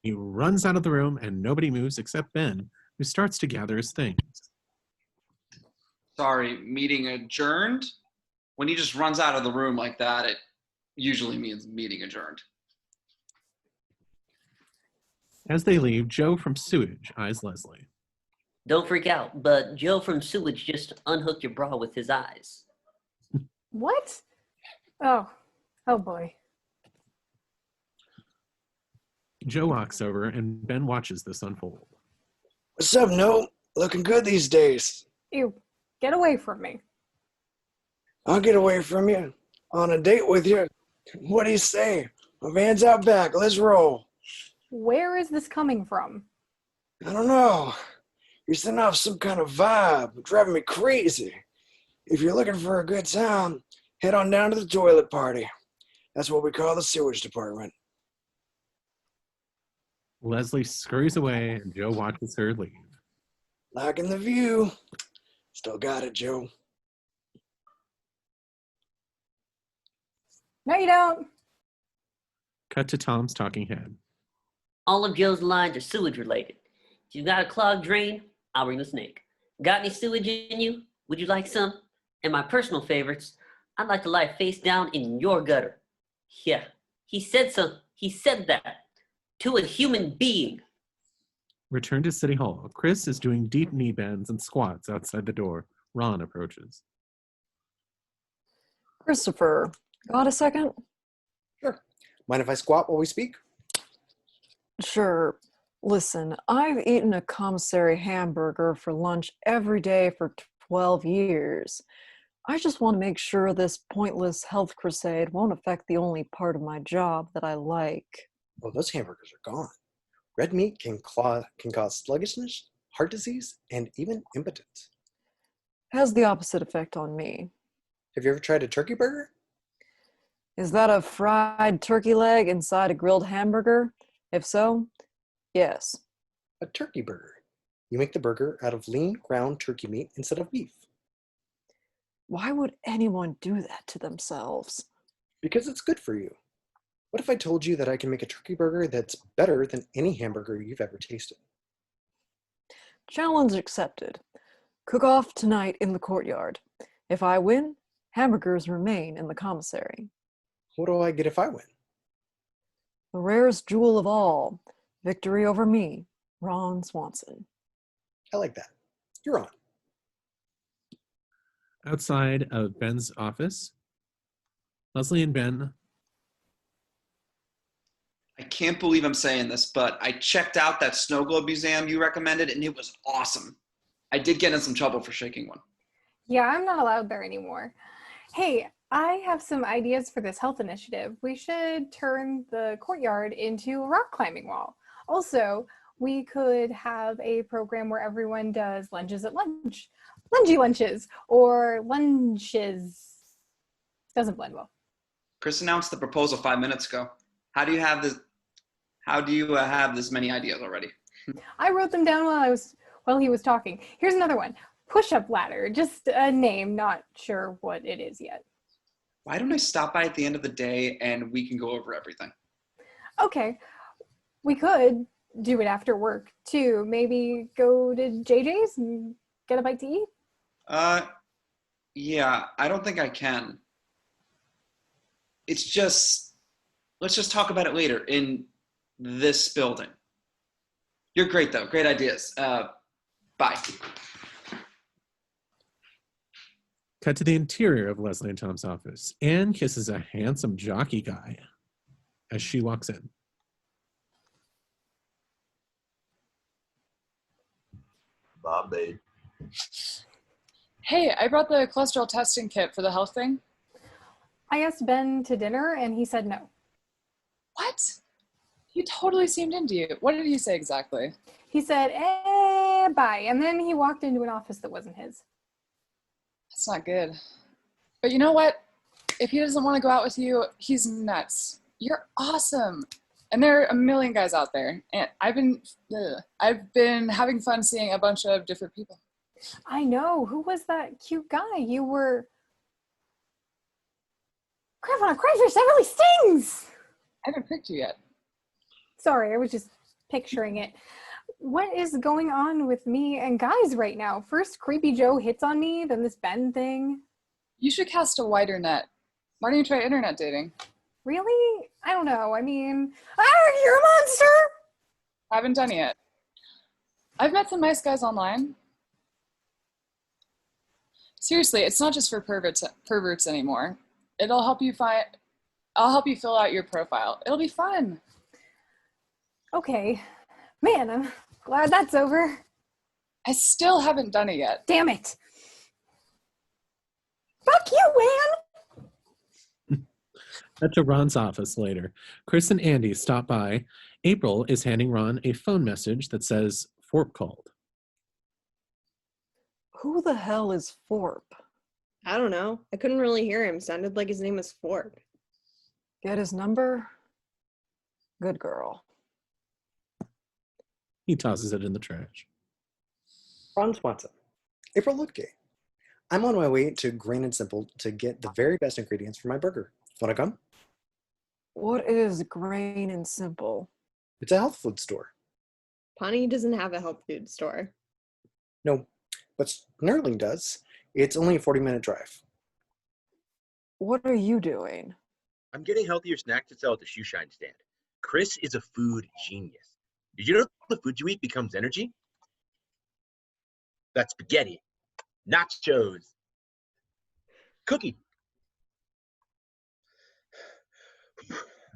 He runs out of the room and nobody moves except Ben, who starts to gather his things. Sorry, meeting adjourned? When he just runs out of the room like that, it usually means meeting adjourned. As they leave, Joe from Sewage eyes Leslie. Don't freak out, but Joe from Sewage just unhooked your bra with his eyes. What? Oh boy. Joe walks over and Ben watches this unfold. What's up, No? Looking good these days. Ew, get away from me. I'll get away from you. On a date with you. What do you say? My van's out back. Let's roll. Where is this coming from? I don't know. You're sending off some kind of vibe, driving me crazy. If you're looking for a good time, head on down to the toilet party. That's what we call the sewage department. Leslie scurries away and Joe watches her leave. Liking the view. Still got it, Joe. No, you don't. Cut to Tom's talking head. All of Joe's lines are sewage related. If you've got a clogged drain, I'll bring the snake. Got any sewage in you? Would you like some? And my personal favorites, I'd like to lie face down in your gutter. Yeah, he said that to a human being. Return to City Hall. Chris is doing deep knee bends and squats outside the door. Ron approaches. Christopher, got a second? Sure. Mind if I squat while we speak? Sure. Listen, I've eaten a commissary hamburger for lunch every day for 12 years. I just want to make sure this pointless health crusade won't affect the only part of my job that I like. Oh, those hamburgers are gone. Red meat can cause sluggishness, heart disease, and even impotence. Has the opposite effect on me. Have you ever tried a turkey burger? Is that a fried turkey leg inside a grilled hamburger? If so, yes. A turkey burger. You make the burger out of lean ground turkey meat instead of beef. Why would anyone do that to themselves? Because it's good for you. What if I told you that I can make a turkey burger that's better than any hamburger you've ever tasted? Challenge accepted. Cook off tonight in the courtyard. If I win, hamburgers remain in the commissary. What do I get if I win? The rarest jewel of all. Victory over me, Ron Swanson. I like that. You're on. Outside of Ben's office, Leslie and Ben. I can't believe I'm saying this, but I checked out that snow globe museum you recommended, and it was awesome. I did get in some trouble for shaking one. Yeah, I'm not allowed there anymore. Hey, I have some ideas for this health initiative. We should turn the courtyard into a rock climbing wall. Also, we could have a program where everyone does lunges at lunch. Lungy lunches or lunches. Doesn't blend well. Chris announced the proposal 5 minutes ago. How do you have this? How do you have this many ideas already? I wrote them down while he was talking. Here's another one. Push-up ladder. Just a name. Not sure what it is yet. Why don't I stop by at the end of the day and we can go over everything? Okay. We could do it after work too. Maybe go to JJ's and get a bite to eat? Yeah, I don't think I can. It's just, let's just talk about it later in this building. You're great though, great ideas. Bye. Cut to the interior of Leslie and Tom's office. Anne kisses a handsome jockey guy as she walks in. Bob, babe. Hey, I brought the cholesterol testing kit for the health thing. I asked Ben to dinner and he said no. What? He totally seemed into you. What did he say exactly? He said, bye. And then he walked into an office that wasn't his. That's not good. But you know what? If he doesn't want to go out with you, he's nuts. You're awesome. And there are a million guys out there. And I've been having fun seeing a bunch of different people. I know. Who was that cute guy? You were... Crap on a crayfish, that really stings! I haven't picked you yet. Sorry, I was just picturing it. What is going on with me and guys right now? First, Creepy Joe hits on me, then this Ben thing. You should cast a wider net. Why don't you try internet dating? Really? I don't know. I mean, you're a monster! Haven't done it yet. I've met some nice guys online. Seriously, it's not just for perverts anymore. I'll help you fill out your profile. It'll be fun. Okay. Man, I'm glad that's over. I still haven't done it yet. Damn it. Fuck you, Anne! Cut to Ron's office later. Chris and Andy stop by. April is handing Ron a phone message that says, Forp called. Who the hell is Forp? I don't know. I couldn't really hear him. Sounded like his name was Forp. Get his number? Good girl. He tosses it in the trash. Ron Swanson. April Lutke. I'm on my way to Grain and Simple to get the very best ingredients for my burger. Wanna come? What is Grain and Simple? It's a health food store. Pawnee doesn't have a health food store. No, but Snurling does. It's only a 40-minute drive. What are you doing? I'm getting healthier snacks to sell at the shoe shine stand. Chris is a food genius. Did you know the food you eat becomes energy? That's spaghetti, nachos, cookie.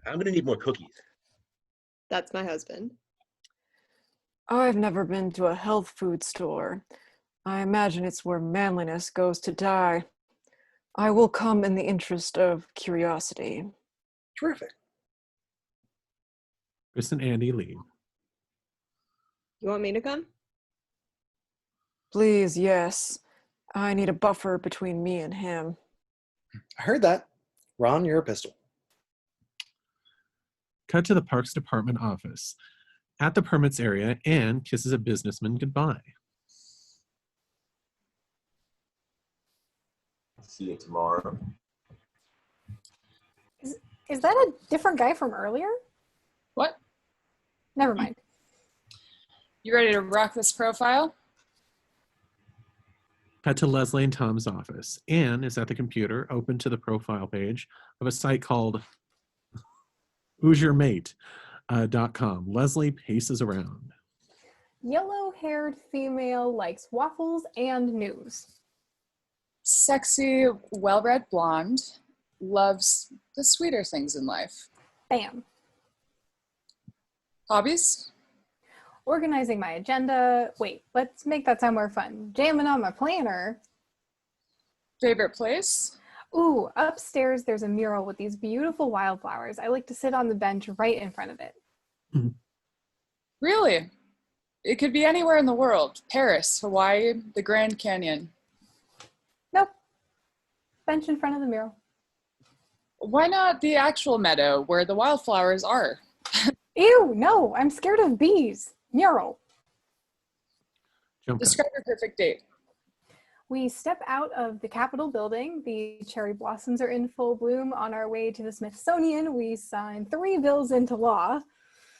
I'm gonna need more cookies. That's my husband. I've never been to a health food store. I imagine it's where manliness goes to die. I will come in the interest of curiosity. Terrific. Chris and Andy leave. You want me to come? Please, yes. I need a buffer between me and him. I heard that. Ron, you're a pistol. Cut to the Parks Department office. At the permits area, Anne kisses a businessman goodbye. See you tomorrow. Is that a different guy from earlier? What? Never mind. You ready to rock this profile? Cut to Leslie and Tom's office. Anne is at the computer, open to the profile page of a site called Who's Your Mate.com. Leslie paces around. Yellow-haired female likes waffles and news. Sexy, well-read blonde, loves the sweeter things in life. Bam. Hobbies? Organizing my agenda. Wait, let's make that sound more fun. Jamming on my planner. Favorite place? Ooh, upstairs there's a mural with these beautiful wildflowers. I like to sit on the bench right in front of it. Mm-hmm. Really? It could be anywhere in the world. Paris, Hawaii, the Grand Canyon. Nope. Bench in front of the mural. Why not the actual meadow where the wildflowers are? Ew, no, I'm scared of bees. Mural. Describe your perfect date. We step out of the Capitol building. The cherry blossoms are in full bloom. On our way to the Smithsonian, we sign 3 bills into law.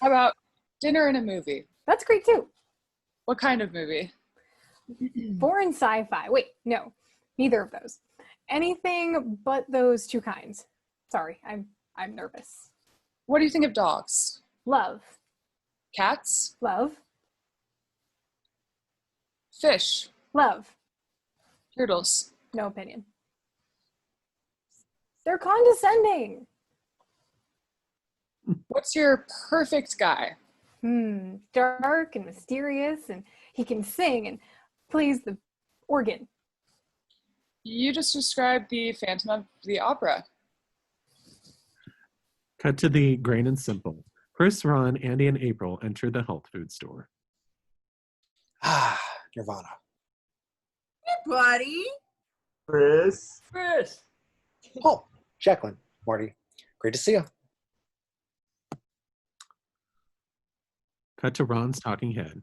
How about dinner and a movie? That's great too. What kind of movie? Foreign sci-fi. Wait, no, neither of those. Anything but those 2 kinds. Sorry, I'm nervous. What do you think of dogs? Love. Cats? Love. Fish? Love. Turtles? No opinion. They're condescending. What's your perfect guy? Dark and mysterious, and he can sing and plays the organ. You just described the Phantom of the Opera. Cut to the Grain and Simple. Chris, Ron, Andy, and April enter the health food store. Ah, Nirvana. Hey, buddy. Chris. Chris. Oh, Jacqueline, Marty. Great to see you. Cut to Ron's talking head.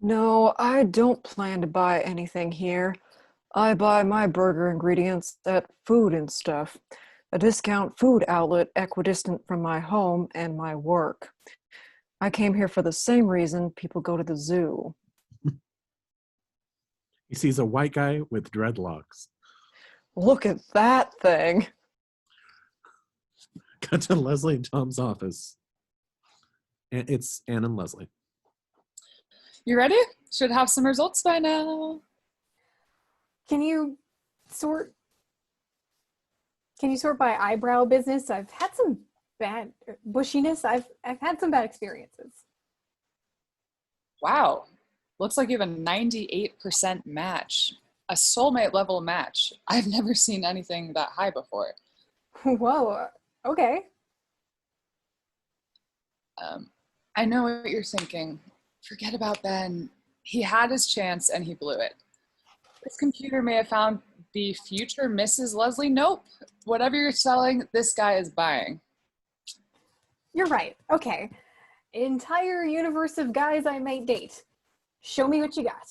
No, I don't plan to buy anything here. I buy my burger ingredients at Food and Stuff, a discount food outlet equidistant from my home and my work. I came here for the same reason people go to the zoo. He sees a white guy with dreadlocks. Look at that thing. Cut to Leslie and Tom's office. It's Anne and Leslie. You ready? Should have some results by now. Can you sort by eyebrow business? I've had some bad bushiness. I've had some bad experiences. Wow. Looks like you have a 98% match. A soulmate level match. I've never seen anything that high before. Whoa. Okay. I know what you're thinking. Forget about Ben. He had his chance and he blew it. This computer may have found the future Mrs. Leslie. Nope. Whatever you're selling, this guy is buying. You're right. Okay. Entire universe of guys I might date. Show me what you got.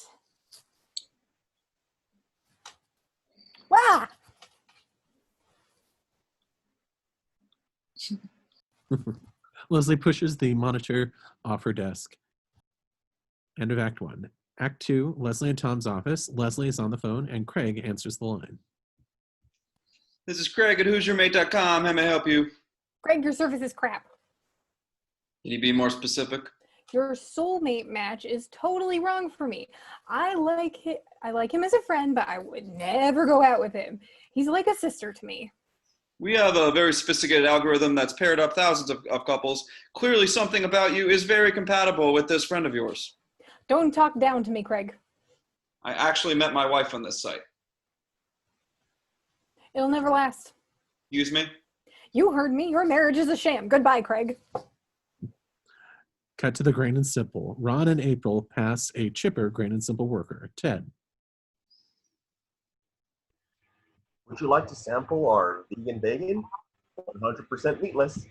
Wow. Leslie pushes the monitor off her desk. End of Act 1. Act 2, Leslie and Tom's office. Leslie is on the phone, and Craig answers the line. This is Craig at HoosierMate.com. How may I help you? Craig, your service is crap. Can you be more specific? Your soulmate match is totally wrong for me. I like him as a friend, but I would never go out with him. He's like a sister to me. We have a very sophisticated algorithm that's paired up thousands of couples. Clearly something about you is very compatible with this friend of yours. Don't talk down to me, Craig. I actually met my wife on this site. It'll never last. Excuse me? You heard me. Your marriage is a sham. Goodbye, Craig. Cut to the Grain and Simple. Ron and April pass a chipper Grain and Simple worker, Ted. Would you like to sample our vegan bacon? 100% meatless.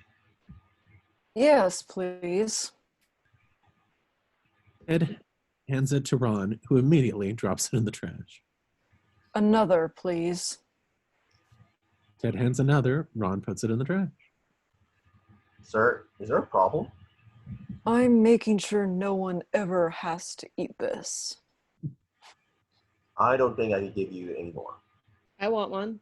Yes, please. Ted hands it to Ron, who immediately drops it in the trash. Another, please. Ted hands another. Ron puts it in the trash. Sir, is there a problem? I'm making sure no one ever has to eat this. I don't think I can give you any more. I want one.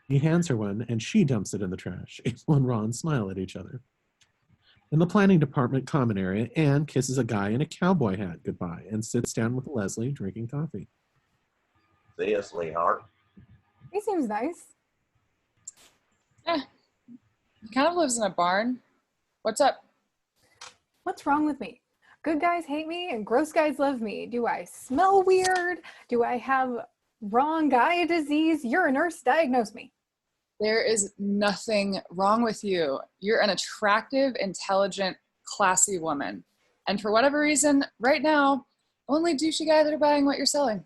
He hands her one, and she dumps it in the trash. April and Ron smile at each other. In the planning department common area, Anne kisses a guy in a cowboy hat goodbye and sits down with Leslie drinking coffee. See ya, sweetheart. He seems nice. He kind of lives in a barn. What's up? What's wrong with me? Good guys hate me and gross guys love me. Do I smell weird? Do I have wrong guy disease? You're a nurse. Diagnose me. There is nothing wrong with you. You're an attractive, intelligent, classy woman. And for whatever reason, right now, only douchey guys are buying what you're selling.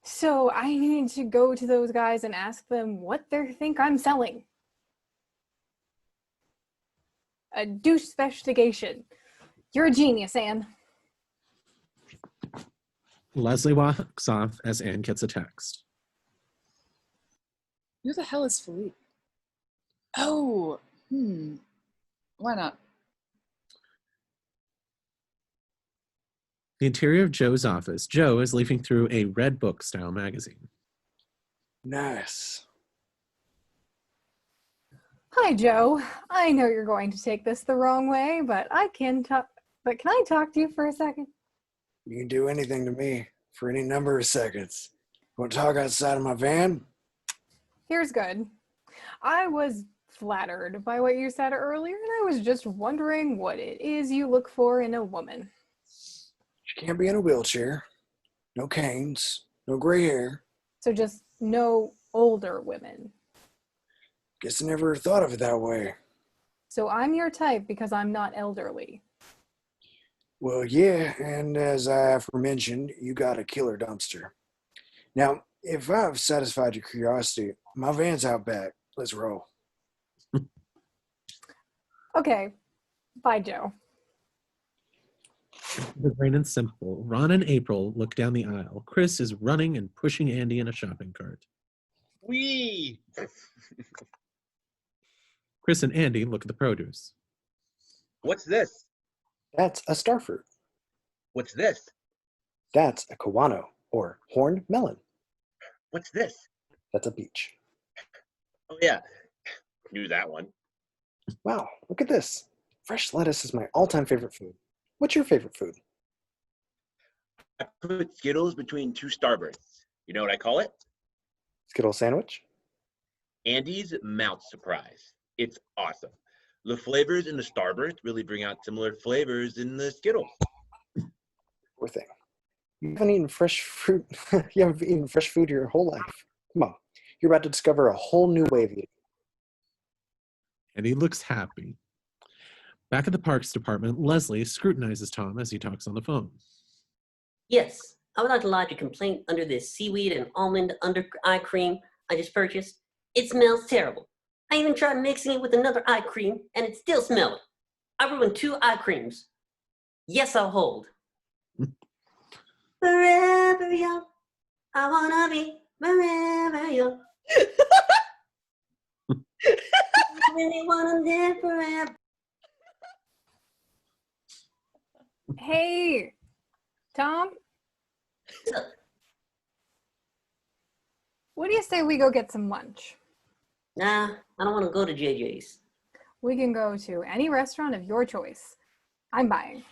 So I need to go to those guys and ask them what they think I'm selling. A douche investigation. You're a genius, Anne. Leslie walks off as Anne gets a text. Who the hell is Philippe? Oh, why not? The interior of Joe's office. Joe is leafing through a Red Book style magazine. Nice. Hi, Joe. I know you're going to take this the wrong way, but can I talk to you for a second? You can do anything to me for any number of seconds. Want to talk outside of my van? Here's good. I was flattered by what you said earlier, and I was just wondering what it is you look for in a woman. She can't be in a wheelchair. No canes. No gray hair. So just no older women. Guess I never thought of it that way. So I'm your type because I'm not elderly. Well, yeah, and as I aforementioned, you got a killer dumpster. Now, if I've satisfied your curiosity, my van's out back. Let's roll. Okay. Bye, Joe. The Grain and Simple. Ron and April look down the aisle. Chris is running and pushing Andy in a shopping cart. Whee! Chris and Andy look at the produce. What's this? That's a starfruit. What's this? That's a kawano, or horned melon. What's this? That's a peach. Oh, yeah. Knew that one. Wow, look at this. Fresh lettuce is my all-time favorite food. What's your favorite food? I put Skittles between two Starbursts. You know what I call it? Skittle sandwich? Andy's Mouth Surprise. It's awesome. The flavors in the Starburst really bring out similar flavors in the Skittles. Poor thing. You haven't eaten fresh fruit. You haven't eaten fresh food your whole life. Come on. You're about to discover a whole new way of eating. And he looks happy. Back at the Parks Department, Leslie scrutinizes Tom as he talks on the phone. Yes, I would like to lodge a complaint under this seaweed and almond under eye cream I just purchased. It smells terrible. I even tried mixing it with another eye cream, and it still smelled. I ruined 2 eye creams. Yes, I'll hold. Forever young, I wanna be forever young. I really wanna live forever. Hey, Tom? What do you say we go get some lunch? Nah, I don't want to go to JJ's. We can go to any restaurant of your choice. I'm buying.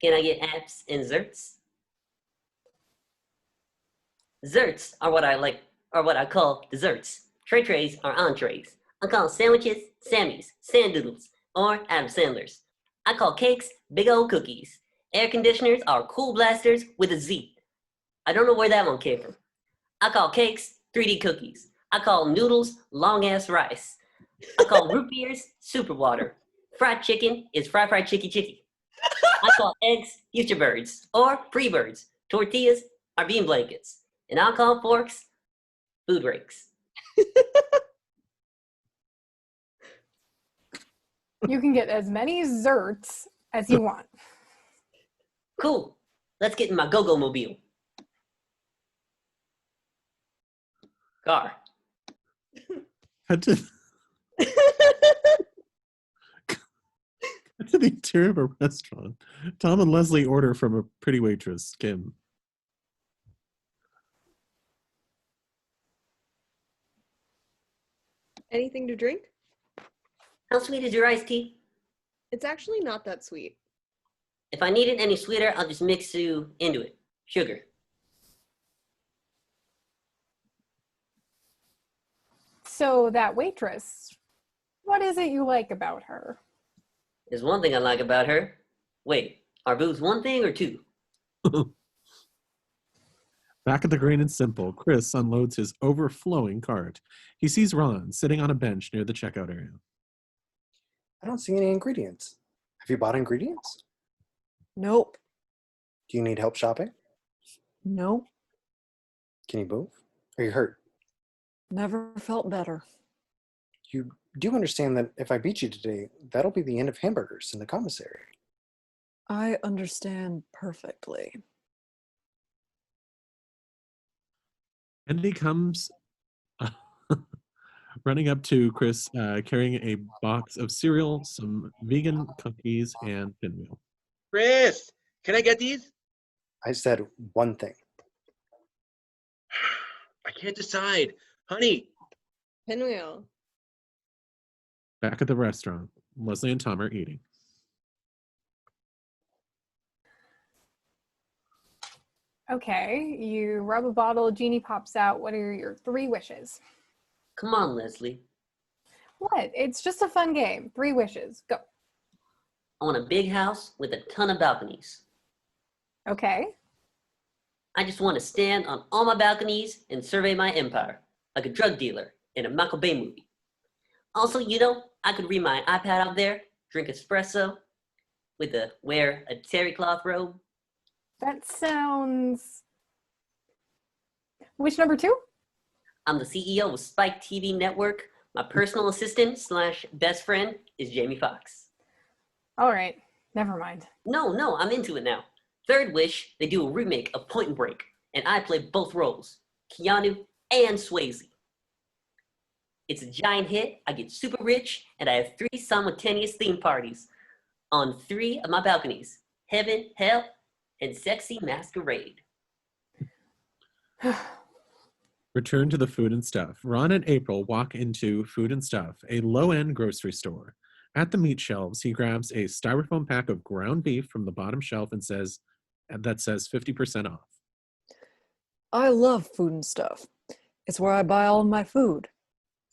Can I get apps and zerts? Zerts are what I call desserts. Trays are entrees. I call sandwiches Sammys, Sandoodles, or Adam Sandler's. I call cakes big old cookies. Air conditioners are cool blasters with a Z. I don't know where that one came from. I call cakes 3D cookies. I call noodles long-ass rice. I call root beers super water. Fried chicken is fried chicky. I call eggs future birds or pre-birds. Tortillas are bean blankets. And I call forks food rakes. You can get as many zerts as you want. Cool. Let's get in my go-go mobile. Car. Cut to the interior of a restaurant. Tom and Leslie order from a pretty waitress, Kim. Anything to drink? How sweet is your iced tea? It's actually not that sweet. If I need it any sweeter, I'll just mix you into it. Sugar. So that waitress, what is it you like about her? There's one thing I like about her. Wait, are boobs one thing or 2? Back at the Green and Simple, Chris unloads his overflowing cart. He sees Ron sitting on a bench near the checkout area. I don't see any ingredients. Have you bought ingredients? Nope. Do you need help shopping? Nope. Can you move? Are you hurt? Never felt better. You do understand that if I beat you today, that'll be the end of hamburgers in the commissary. I understand perfectly. And he comes running up to Chris, carrying a box of cereal, some vegan cookies, and pinwheel. Chris, can I get these? I said one thing. I can't decide. Honey. Pinwheel. Back at the restaurant, Leslie and Tom are eating. Okay, you rub a bottle, genie pops out. What are your 3 wishes? Come on, Leslie. What? It's just a fun game. 3 wishes. Go. I want a big house with a ton of balconies. Okay. I just want to stand on all my balconies and survey my empire, like a drug dealer in a Michael Bay movie. Also, I could read my iPad out there, drink espresso, wear a terry cloth robe. That sounds... Wish number 2? I'm the CEO of Spike TV Network. My personal assistant / best friend is Jamie Foxx. All right, never mind. No, I'm into it now. 3rd wish, they do a remake of Point Break, and I play both roles, Keanu and Swayze. It's a giant hit, I get super rich, and I have 3 simultaneous theme parties on 3 of my balconies, Heaven, Hell, and Sexy Masquerade. Return to the Food and Stuff. Ron and April walk into Food and Stuff, a low-end grocery store. At the meat shelves, he grabs a styrofoam pack of ground beef from the bottom shelf and says 50% off. I love Food and Stuff. It's where I buy all of my food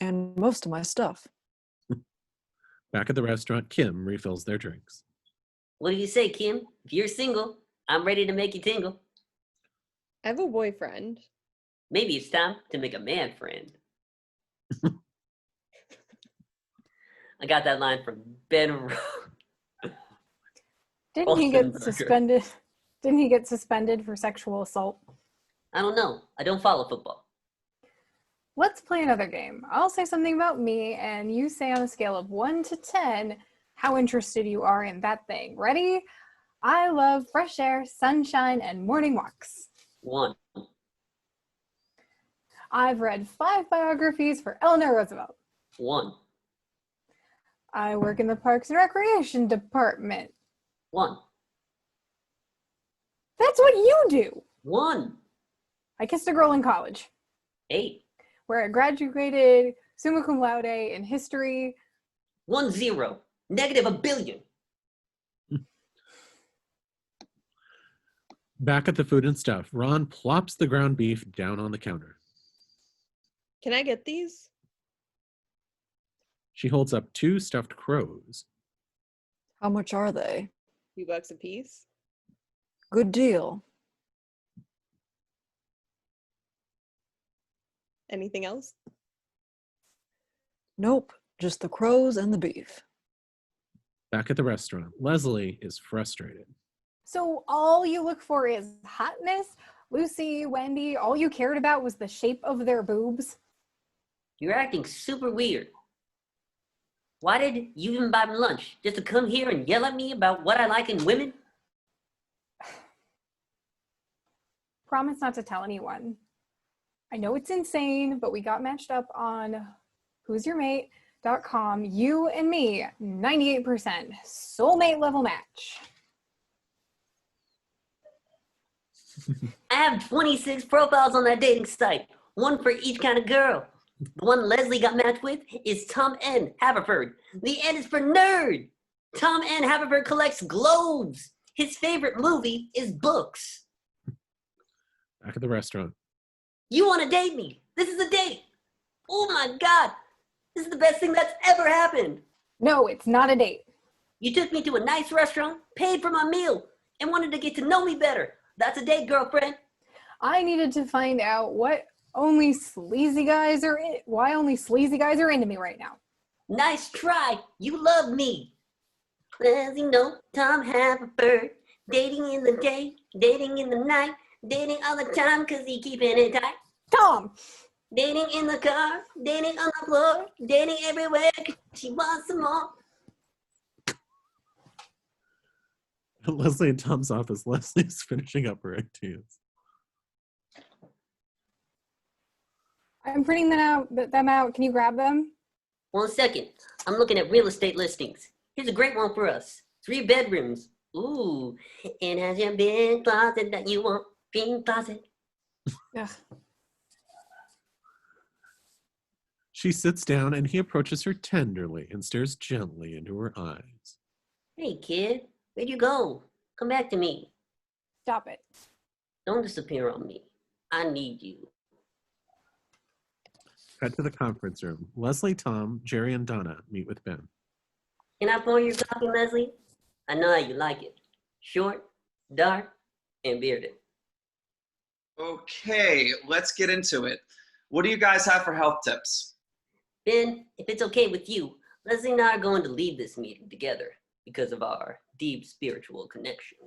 and most of my stuff. Back at the restaurant, Kim refills their drinks. What do you say, Kim? If you're single, I'm ready to make you tingle. I have a boyfriend. Maybe it's time to make a man friend. I got that line from Ben. Didn't he get suspended? Didn't he get suspended for sexual assault? I don't know. I don't follow football. Let's play another game. I'll say something about me, and you say on a scale of 1 to 10 how interested you are in that thing. Ready? I love fresh air, sunshine, and morning walks. 1. I've read 5 biographies for Eleanor Roosevelt. 1. I work in the Parks and Recreation Department. 1. That's what you do. 1. I kissed a girl in college. 8. Where I graduated summa cum laude in history. 1 0. Negative a billion. Back at the Food and Stuff, Ron plops the ground beef down on the counter. Can I get these? She holds up 2 stuffed crows. How much are they? $2 a piece. Good deal. Anything else? Nope, just the crows and the beef. Back at the restaurant, Leslie is frustrated. So all you look for is hotness? Lucy, Wendy, all you cared about was the shape of their boobs? You're acting super weird. Why did you even buy me lunch? Just to come here and yell at me about what I like in women? Promise not to tell anyone. I know it's insane, but we got matched up on who'syourmate.com. You and me, 98%. Soulmate level match. I have 26 profiles on that dating site. 1 for each kind of girl. The one Leslie got matched with is Tom N. Haverford. The N is for nerd. Tom N. Haverford collects globes. His favorite movie is books. Back at the restaurant. You want to date me? This is a date. Oh my God. This is the best thing that's ever happened. No, it's not a date. You took me to a nice restaurant, paid for my meal, and wanted to get to know me better. That's a date, girlfriend. I needed to find out why only sleazy guys are into me right now. Nice try. You love me. As you know, Tom Haverford, dating in the day, dating in the night, dating all the time because he keeping it tight. Tom! Dating in the car, dating on the floor, dating everywhere 'cause she wants some more. At Leslie and Tom's office, Leslie is finishing up her ideas. I'm printing them out. Can you grab them? 1 second. I'm looking at real estate listings. Here's a great one for us. 3 bedrooms. Ooh. And has your big closet that you want? Dream closet. Ugh. She sits down and he approaches her tenderly and stares gently into her eyes. Hey, kid. Where'd you go? Come back to me. Stop it. Don't disappear on me. I need you. Cut to the conference room. Leslie, Tom, Jerry, and Donna meet with Ben. Can I pour your coffee, Leslie? I know how you like it. Short, dark, and bearded. Okay, let's get into it. What do you guys have for health tips? Ben, if it's okay with you, Leslie and I are going to leave this meeting together because of our deep spiritual connection.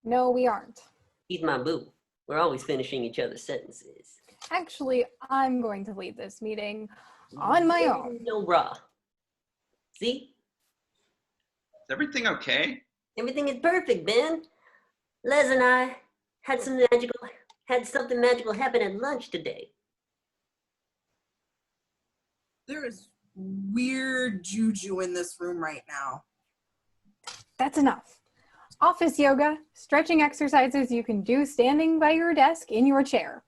No, we aren't. He's my boo. We're always finishing each other's sentences. Actually, I'm going to lead this meeting on my own. No bra. See? Is everything okay? Everything is perfect, Ben. Les and I had something magical happen at lunch today. There is weird juju in this room right now. That's enough. Office yoga, stretching exercises you can do standing by your desk in your chair.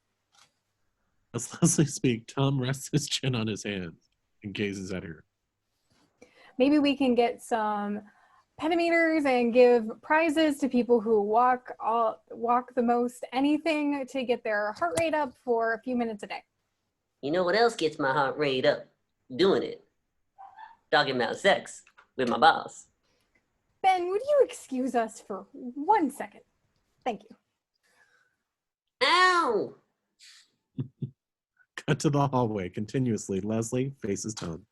As Leslie speaks, Tom rests his chin on his hands and gazes at her. Maybe we can get some pentameters and give prizes to people who walk the most. Anything to get their heart rate up for a few minutes a day. You know what else gets my heart rate up? Doing it. Talking about sex with my boss. Ben, would you excuse us for 1 second? Thank you. Ow! Cut to the hallway. Continuously, Leslie faces Tom.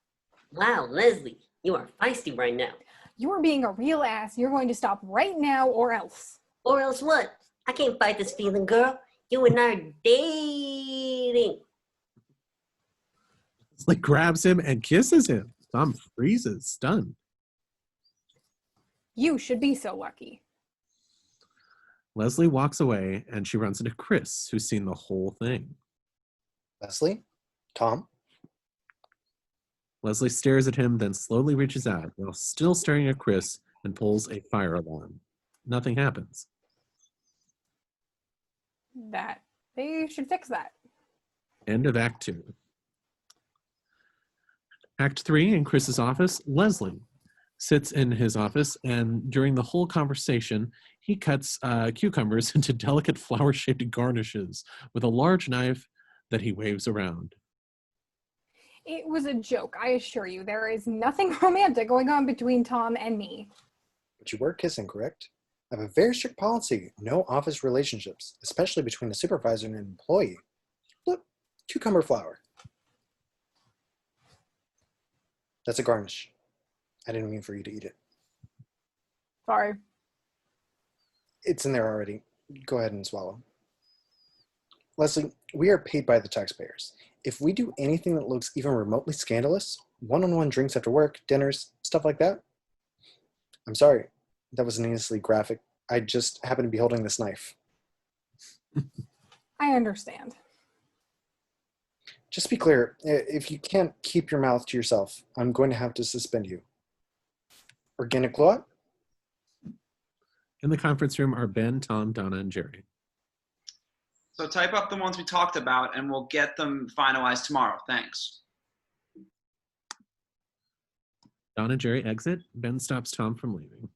Wow, Leslie, you are feisty right now. You're being a real ass. You're going to stop right now or else. Or else what? I can't fight this feeling, girl. You and I are dating. Leslie grabs him and kisses him. Tom freezes, stunned. You should be so lucky. Leslie walks away and she runs into Chris, who's seen the whole thing. Leslie? Tom? Leslie stares at him, then slowly reaches out while still staring at Chris and pulls a fire alarm. Nothing happens. They should fix that. End of Act 2. Act 3, in Chris's office, Leslie sits in his office, and during the whole conversation, he cuts cucumbers into delicate flower-shaped garnishes with a large knife that he waves around. It was a joke, I assure you. There is nothing romantic going on between Tom and me. But you were kissing, correct? I have a very strict policy. No office relationships, especially between a supervisor and an employee. Look, cucumber flower. That's a garnish. I didn't mean for you to eat it. Sorry. It's in there already. Go ahead and swallow. Leslie, we are paid by the taxpayers. If we do anything that looks even remotely scandalous, one-on-one drinks after work, dinners, stuff like that, I'm sorry. That was needlessly graphic. I just happened to be holding this knife. I understand. Just be clear, if you can't keep your mouth to yourself, I'm going to have to suspend you. Organic blowout? In the conference room are Ben, Tom, Donna, and Jerry. So type up the ones we talked about and we'll get them finalized tomorrow. Thanks. Donna and Jerry exit. Ben stops Tom from leaving.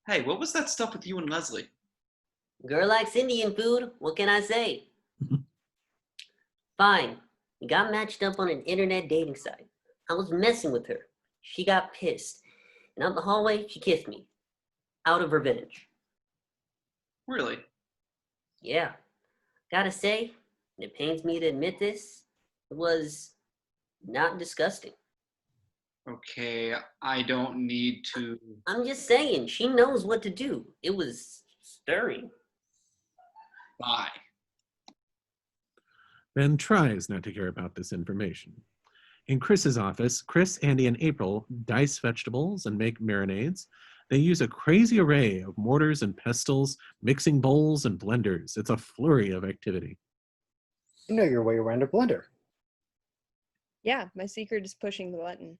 Hey, what was that stuff with you and Leslie? Girl likes Indian food. What can I say? Fine. We got matched up on an internet dating site. I was messing with her. She got pissed. And out the hallway, she kissed me. Out of revenge. Really? Yeah. Gotta say, and it pains me to admit this, it was not disgusting. Okay, I don't need to... I'm just saying, she knows what to do. It was stirring. Bye. Ben tries not to care about this information. In Chris's office, Chris, Andy, and April dice vegetables and make marinades. They use a crazy array of mortars and pestles, mixing bowls and blenders. It's a flurry of activity. You know your way around a blender. Yeah, my secret is pushing the button.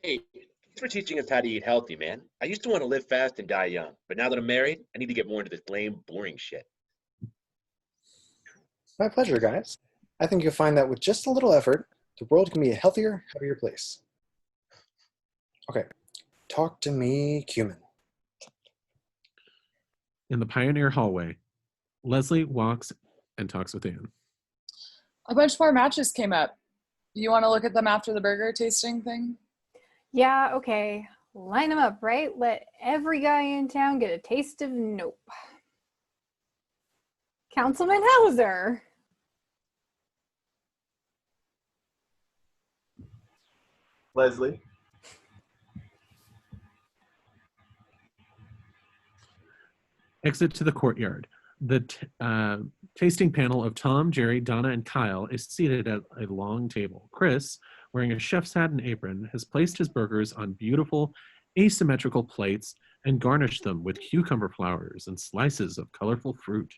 Hey, thanks for teaching us how to eat healthy, man. I used to want to live fast and die young, but now that I'm married, I need to get more into this lame, boring shit. My pleasure, guys. I think you'll find that with just a little effort, the world can be a healthier, happier place. Okay, talk to me, cumin. In the Pioneer hallway, Leslie walks and talks with Anne. A bunch more matches came up. You want to look at them after the burger tasting thing? Yeah, okay. Line them up, right? Let every guy in town get a taste of nope. Councilman Hauser. Leslie. Exit to the courtyard. The tasting panel of Tom, Jerry, Donna, and Kyle is seated at a long table. Chris, wearing a chef's hat and apron, has placed his burgers on beautiful, asymmetrical plates and garnished them with cucumber flowers and slices of colorful fruit.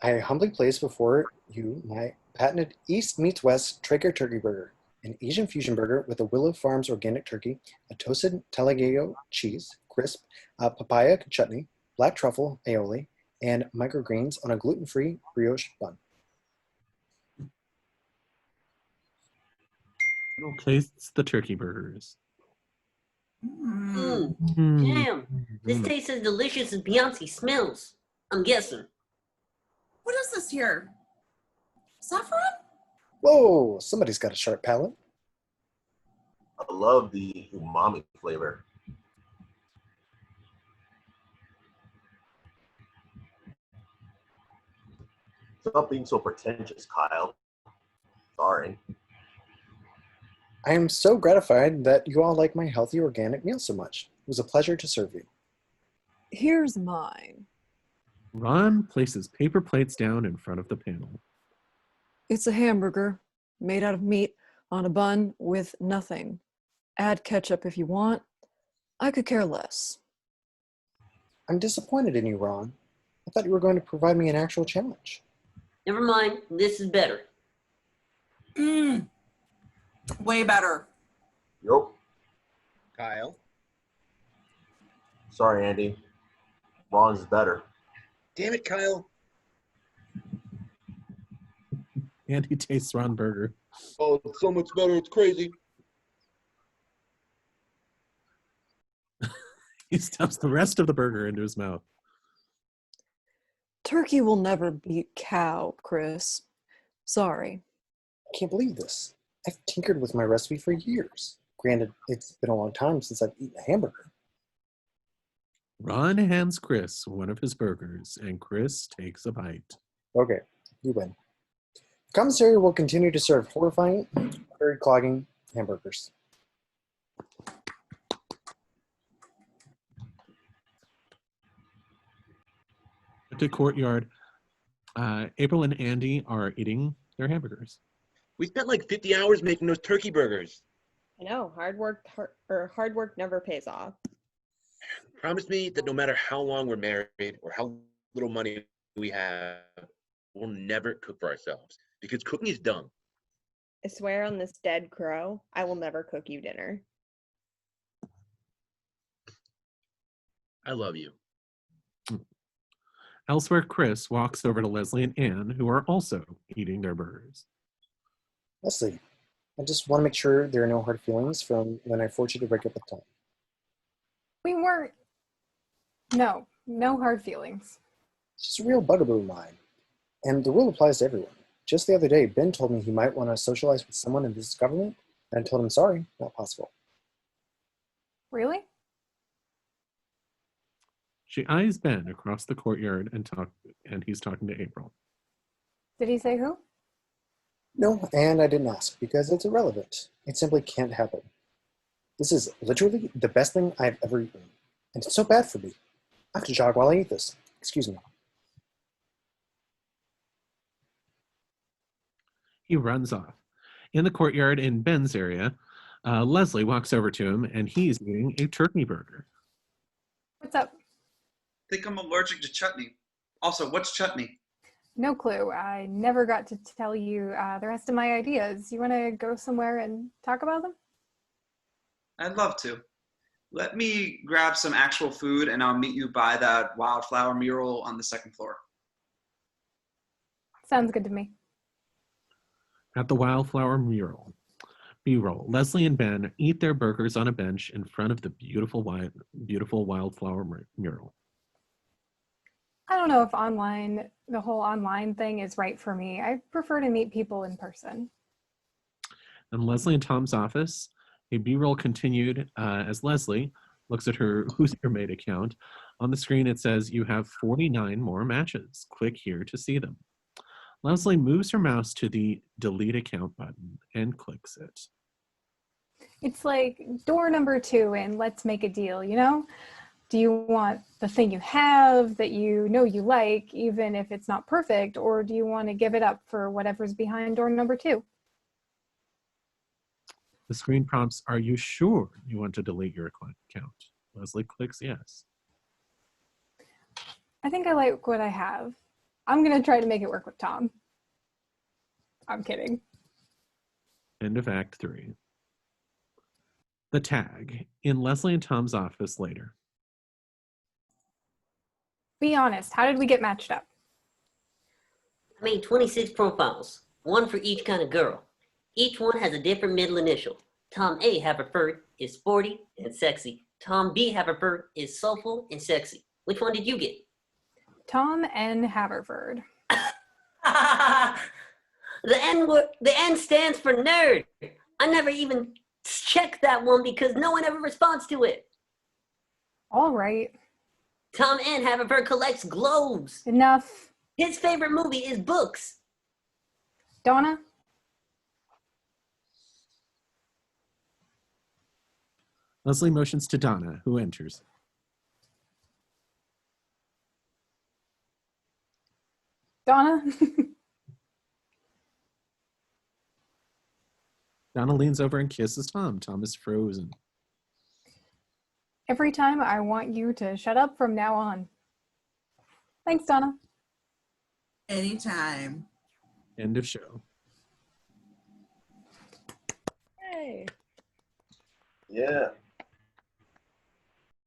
I humbly place before you my patented East meets West Traeger Turkey Burger, an Asian fusion burger with a Willow Farms organic turkey, a toasted Talagio cheese, crisp, papaya chutney, black truffle aioli, and microgreens on a gluten-free brioche bun. April tastes the turkey burgers. Damn, this tastes as delicious as Beyonce smells. I'm guessing. What is this here? Saffron? Whoa, somebody's got a sharp palate. I love the umami flavor. Stop being so pretentious, Kyle. Sorry. I am so gratified that you all like my healthy organic meal so much. It was a pleasure to serve you. Here's mine. Ron places paper plates down in front of the panel. It's a hamburger made out of meat on a bun with nothing. Add ketchup if you want. I could care less. I'm disappointed in you, Ron. I thought you were going to provide me an actual challenge. Never mind, this is better. Way better. Yup. Kyle? Sorry, Andy. Ron's is better. Damn it, Kyle. Andy tastes Ron burger. Oh, it's so much better. It's crazy. He stuffs the rest of the burger into his mouth. Turkey will never beat cow, Chris. Sorry. I can't believe this. I've tinkered with my recipe for years. Granted, it's been a long time since I've eaten a hamburger. Ron hands Chris one of his burgers, and Chris takes a bite. Okay, you win. The commissary will continue to serve horrifying, very clogging hamburgers. At the courtyard, April and Andy are eating their hamburgers. We spent like 50 hours making those turkey burgers. I know, hard work never pays off. Promise me that no matter how long we're married or how little money we have, we'll never cook for ourselves because cooking is dumb. I swear on this dead crow, I will never cook you dinner. I love you. Elsewhere, Chris walks over to Leslie and Anne, who are also eating their burgers. Leslie, I just want to make sure there are no hard feelings from when I forced you to break up with Tom. We weren't. No hard feelings. It's just a real bugaboo of mine. And the rule applies to everyone. Just the other day, Ben told me he might want to socialize with someone in this government, and I told him sorry, not possible. Really? She eyes Ben across the courtyard and he's talking to April. Did he say who? No, and I didn't ask because it's irrelevant. It simply can't happen. This is literally the best thing I've ever eaten. And it's so bad for me. I have to jog while I eat this. Excuse me. He runs off. In the courtyard in Ben's area, Leslie walks over to him and he's eating a turkey burger. What's up? I think I'm allergic to chutney. Also, what's chutney? No clue. I never got to tell you the rest of my ideas. You want to go somewhere and talk about them? I'd love to. Let me grab some actual food and I'll meet you by that wildflower mural on the second floor. Sounds good to me. At the wildflower mural, B-roll, Leslie and Ben eat their burgers on a bench in front of the beautiful wildflower mural. I don't know if the whole online thing is right for me. I prefer to meet people in person. In Leslie and Tom's office, a B-roll continued as Leslie looks at her Who's Your Mate account. On the screen, it says, you have 49 more matches. Click here to see them. Leslie moves her mouse to the delete account button and clicks it. It's like door number 2 and let's make a deal, you know? Do you want the thing you have that you know you like, even if it's not perfect, or do you want to give it up for whatever's behind door number 2? The screen prompts, are you sure you want to delete your account? Leslie clicks yes. I think I like what I have. I'm going to try to make it work with Tom. I'm kidding. End of Act 3. The tag, in Leslie and Tom's office later. Be honest, how did we get matched up? I made 26 profiles, one for each kind of girl. Each one has a different middle initial. Tom A. Haverford is sporty and sexy. Tom B. Haverford is soulful and sexy. Which one did you get? Tom N. Haverford. The N stands for nerd. I never even checked that one because no one ever responds to it. All right. Tom N. Haverford collects globes. Enough. His favorite movie is books. Donna? Leslie motions to Donna, who enters. Donna? Donna leans over and kisses Tom. Tom is frozen. Every time I want you to shut up from now on. Thanks, Donna. Anytime. End of show. Hey. Yeah.